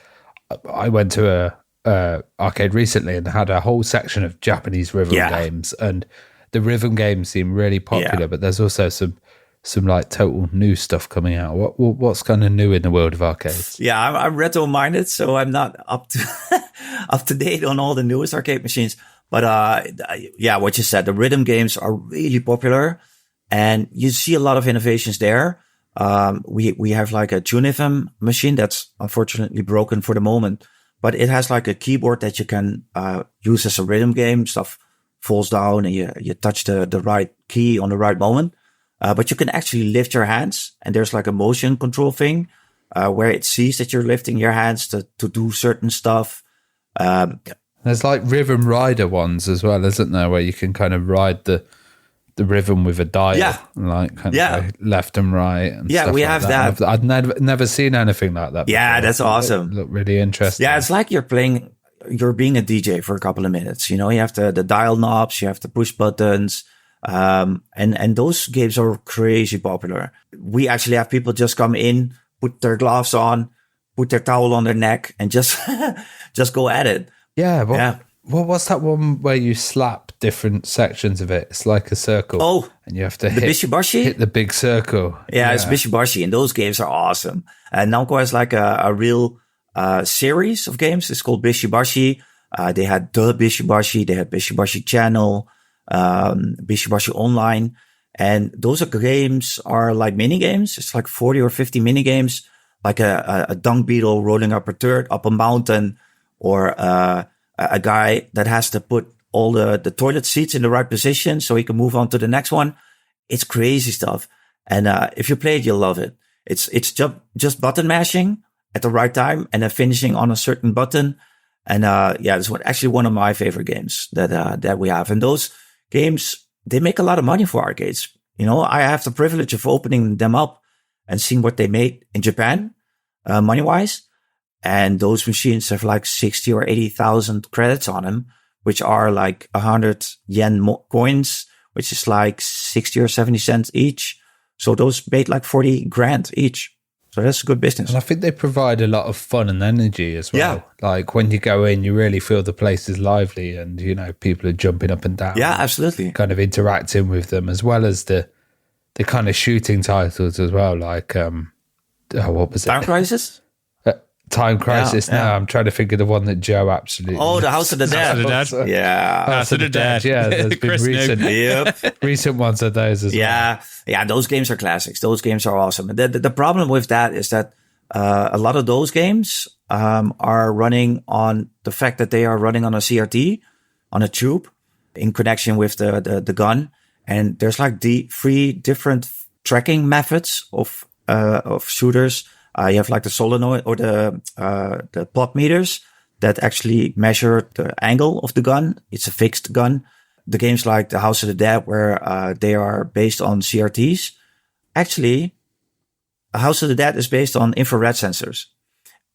I went to a arcade recently and had a whole section of Japanese rhythm games, and the rhythm games seem really popular. But there's also some total new stuff coming out. What's kind of new in the world of arcades? Yeah,
I'm retro-minded, so I'm not up to date on all the newest arcade machines. But what you said, the rhythm games are really popular, and you see a lot of innovations there. We have a Tunifm machine that's unfortunately broken for the moment, but it has a keyboard that you can use as a rhythm game. Stuff falls down and you touch the right key on the right moment. But you can actually lift your hands, and there's a motion control thing where it sees that you're lifting your hands to do certain stuff.
There's like rhythm rider ones as well, isn't there, where you can kind of ride the rhythm with a dial, and like kind of go left and right. And stuff
we
like
have that.
I've never seen anything like that before.
Yeah, that's awesome.
It looked really interesting.
Yeah, it's like you're being a DJ for a couple of minutes. You know, you have the dial knobs, you have the push buttons, and those games are crazy popular. We actually have people just come in, put their gloves on, put their towel on their neck, and just go at it.
Yeah, Well, what's that one where you slap different sections of it? It's like a circle.
Oh,
and you have to
hit
the big circle.
Yeah, it's Bishibashi, and those games are awesome. And Namco has like a real series of games. It's called Bishibashi. They had the Bishibashi, they had Bishibashi Channel, Bishibashi Online, and those games are like mini games. It's like 40 or 50 mini games, like a dung beetle rolling up a dirt up a mountain, or a guy that has to put all the toilet seats in the right position so he can move on to the next one. It's crazy stuff. And if you play it, you'll love it. It's just button mashing at the right time and then finishing on a certain button. And it's actually one of my favorite games that we have. And those games, they make a lot of money for arcades. You know, I have the privilege of opening them up and seeing what they made in Japan, money-wise. And those machines have like 60 or 80,000 credits on them, which are like 100 yen coins, which is like 60 or 70 cents each. So those made like 40 grand each. So that's a good business.
And I think they provide a lot of fun and energy as well.
Yeah.
Like when you go in, you really feel the place is lively and, you know, people are jumping up and down.
Yeah, absolutely.
Kind of interacting with them, as well as the kind of shooting titles as well. Like, what was it?
Time Crisis?
Time Crisis. Now I'm trying to think of the one that Joe absolutely.
Oh, the House of the Dead.
House of the Dead.
Yeah.
House of the Dead.
Yeah, there's been recent ones of those as well.
Yeah, those games are classics. Those games are awesome. The problem with that is that a lot of those games are running on the fact that they are running on a CRT, on a tube, in connection with the gun. And there's like 3 different tracking methods of shooters. You have like the solenoid or the plot meters that actually measure the angle of the gun. It's a fixed gun. The games like the House of the Dead, where they are based on CRTs. Actually, House of the Dead is based on infrared sensors.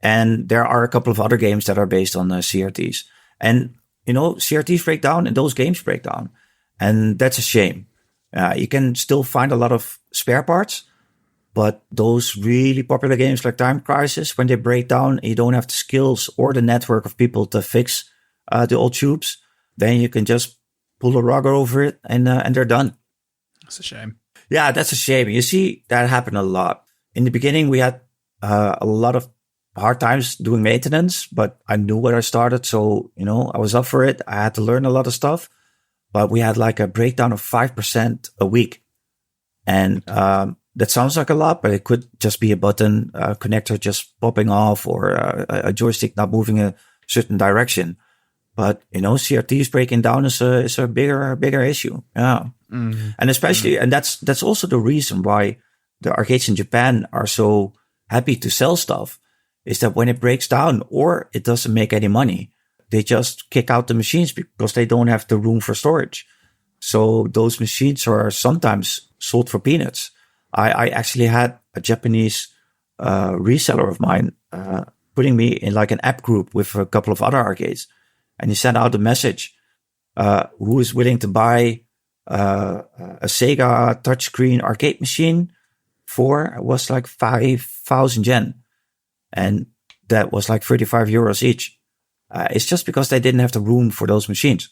And there are a couple of other games that are based on CRTs. And, you know, CRTs break down and those games break down. And that's a shame. You can still find a lot of spare parts. But those really popular games like Time Crisis, when they break down, you don't have the skills or the network of people to fix the old tubes. Then you can just pull a rug over it and they're done.
That's a shame.
Yeah, that's a shame. You see, that happened a lot. In the beginning, we had a lot of hard times doing maintenance, but I knew what I started. So, you know, I was up for it. I had to learn a lot of stuff. But we had like a breakdown of 5% a week. And that sounds like a lot, but it could just be a button connector just popping off, or a joystick not moving a certain direction. But, you know, CRTs breaking down is a bigger issue. Yeah. Mm-hmm. And especially, and that's also the reason why the arcades in Japan are so happy to sell stuff, is that when it breaks down or it doesn't make any money, they just kick out the machines because they don't have the room for storage. So those machines are sometimes sold for peanuts. I actually had a Japanese reseller of mine putting me in like an app group with a couple of other arcades. And he sent out a message, who is willing to buy a Sega touchscreen arcade machine for, it was like 5,000 yen. And that was like 35 euros each. It's just because they didn't have the room for those machines.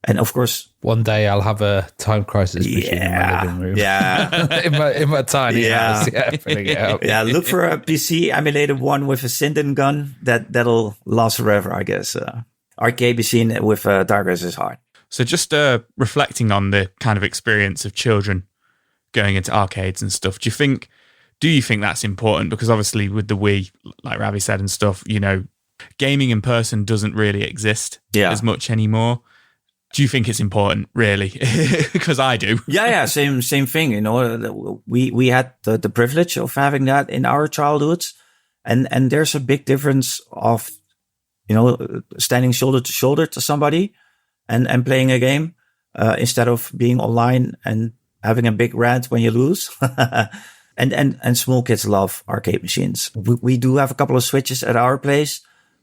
And of course,
one day I'll have a Time Crisis machine in my living room.
Yeah,
in my tiny house. Yeah, filling it up.
Yeah, look for a PC emulated one with a Sinden gun that'll last forever, I guess. Arcade machine with Tigers is hard.
So just reflecting on the kind of experience of children going into arcades and stuff, do you think that's important? Because obviously with the Wii, like Ravi said and stuff, you know, gaming in person doesn't really exist as much anymore. Do you think it's important, really? Because I do.
Yeah, same thing. You know, we had the privilege of having that in our childhoods, and there's a big difference of standing shoulder to shoulder to somebody and playing a game, instead of being online and having a big rant when you lose. And small kids love arcade machines. We do have a couple of Switches at our place,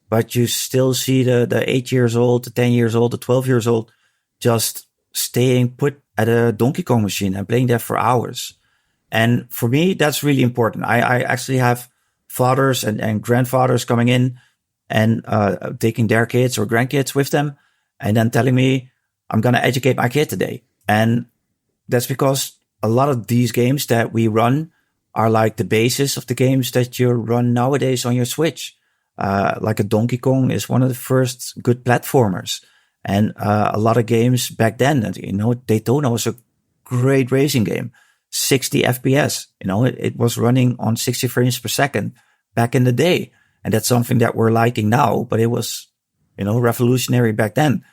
but you still see the 8 years old, the 10 years old, the 12 years old just staying put at a Donkey Kong machine and playing that for hours. And for me, that's really important. I actually have fathers and grandfathers coming in and taking their kids or grandkids with them and then telling me, I'm going to educate my kid today. And that's because a lot of these games that we run are like the basis of the games that you run nowadays on your Switch. Like a Donkey Kong is one of the first good platformers. And a lot of games back then, Daytona was a great racing game. 60 FPS, it was running on 60 frames per second back in the day. And that's something that we're liking now, but it was, revolutionary back then.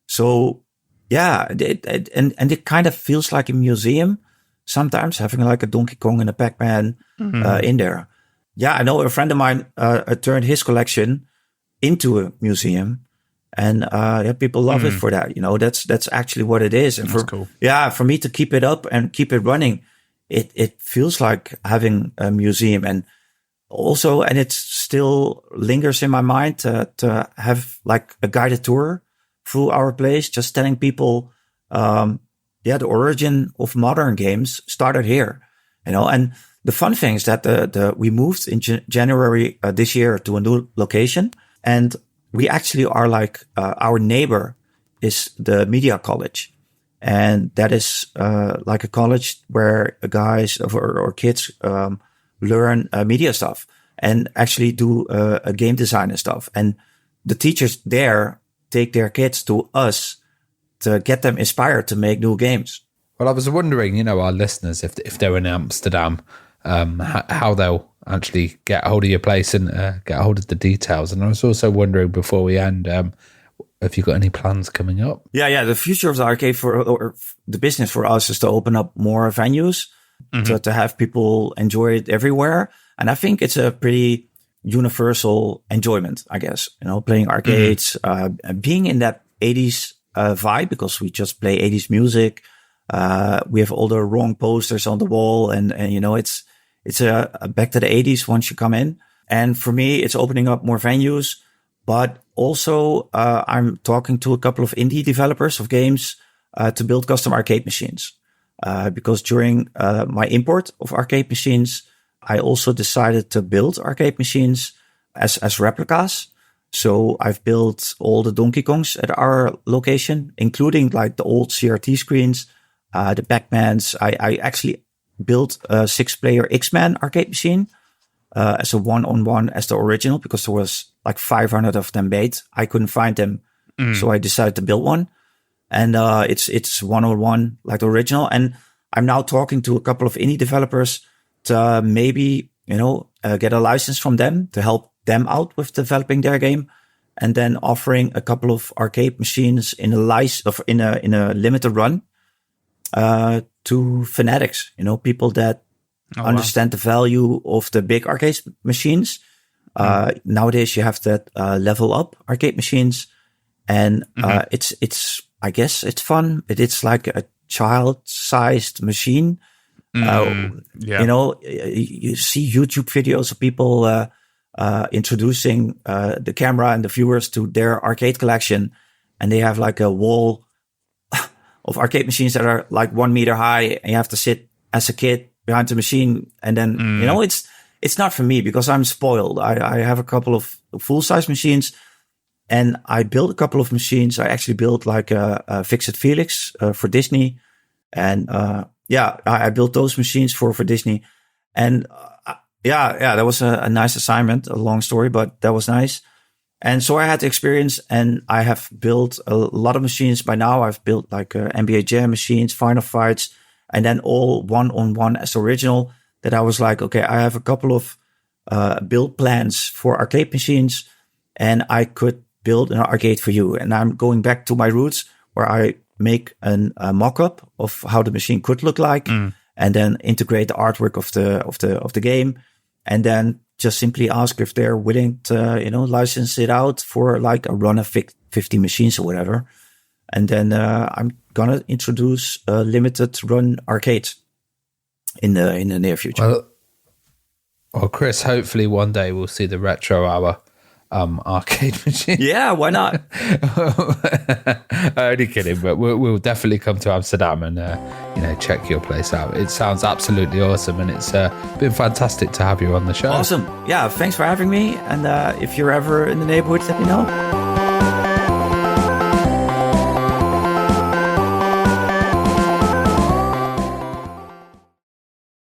So yeah, it kind of feels like a museum sometimes, having like a Donkey Kong and a Pac-Man in there. Yeah, I know a friend of mine turned his collection into a museum, and people love it for that. That's actually what it is. And
that's cool.
Yeah, for me to keep it up and keep it running, it feels like having a museum. And also, and it still lingers in my mind to have like a guided tour through our place, just telling people, the origin of modern games started here, and the fun thing is that we moved in January this year to a new location, and we actually are like, our neighbor is the media college. And that is, like a college where guys or kids, learn media stuff and actually do a game design and stuff. And the teachers there take their kids to us to get them inspired to make new games.
Well, I was wondering, our listeners, if they're in Amsterdam, how they'll actually get a hold of your place and get a hold of the details. And I was also wondering before we end, have you got any plans coming up?
Yeah. The future of the arcade or the business for us is to open up more venues, to have people enjoy it everywhere. And I think it's a pretty universal enjoyment, I guess, playing arcades, being in that 80s vibe, because we just play 80s music. We have all the wrong posters on the wall, and it's a back to the 80s once you come in. And for me, it's opening up more venues, but also I'm talking to a couple of indie developers of games to build custom arcade machines. Because during my import of arcade machines, I also decided to build arcade machines as replicas. So I've built all the Donkey Kongs at our location, including like the old CRT screens, the Pac-Mans. I actually built a 6-player X-Men arcade machine as a one-on-one as the original, because there was like 500 of them made. I couldn't find them, so I decided to build one. And it's one-on-one like the original. And I'm now talking to a couple of indie developers to maybe, get a license from them to help them out with developing their game, and then offering a couple of arcade machines in a limited run to fanatics, people that understand the value of the big arcade machines. Nowadays you have that level up arcade machines, and it's I guess it's fun. It's like a child-sized machine. You see YouTube videos of people introducing the camera and the viewers to their arcade collection, and they have like a wall of arcade machines that are like 1 meter high, and you have to sit as a kid behind the machine. And then it's not for me, because I'm spoiled. I have a couple of full-size machines, and I built a couple of machines. I actually built like a Fix-It Felix for Disney, and I built those machines for Disney. And that was a nice assignment, a long story, but that was nice. And so I had the experience, and I have built a lot of machines by now. I've built like NBA Jam machines, Final Fights, and then all one-on-one as original, that I was like, okay, I have a couple of build plans for arcade machines, and I could build an arcade for you. And I'm going back to my roots, where I make a mock-up of how the machine could look like, and then integrate the artwork of the game, and then just simply ask if they're willing to, license it out for like a run of 50 machines or whatever. And then I'm gonna introduce a limited run arcade in the near future.
Well, Chris, hopefully one day we'll see the Retro Hour arcade machine.
Yeah, why not?
Only kidding, but we'll definitely come to Amsterdam and check your place out. It sounds absolutely awesome, and it's been fantastic to have you on the show.
Awesome. Yeah, thanks for having me. And if you're ever in the neighborhood, let me know.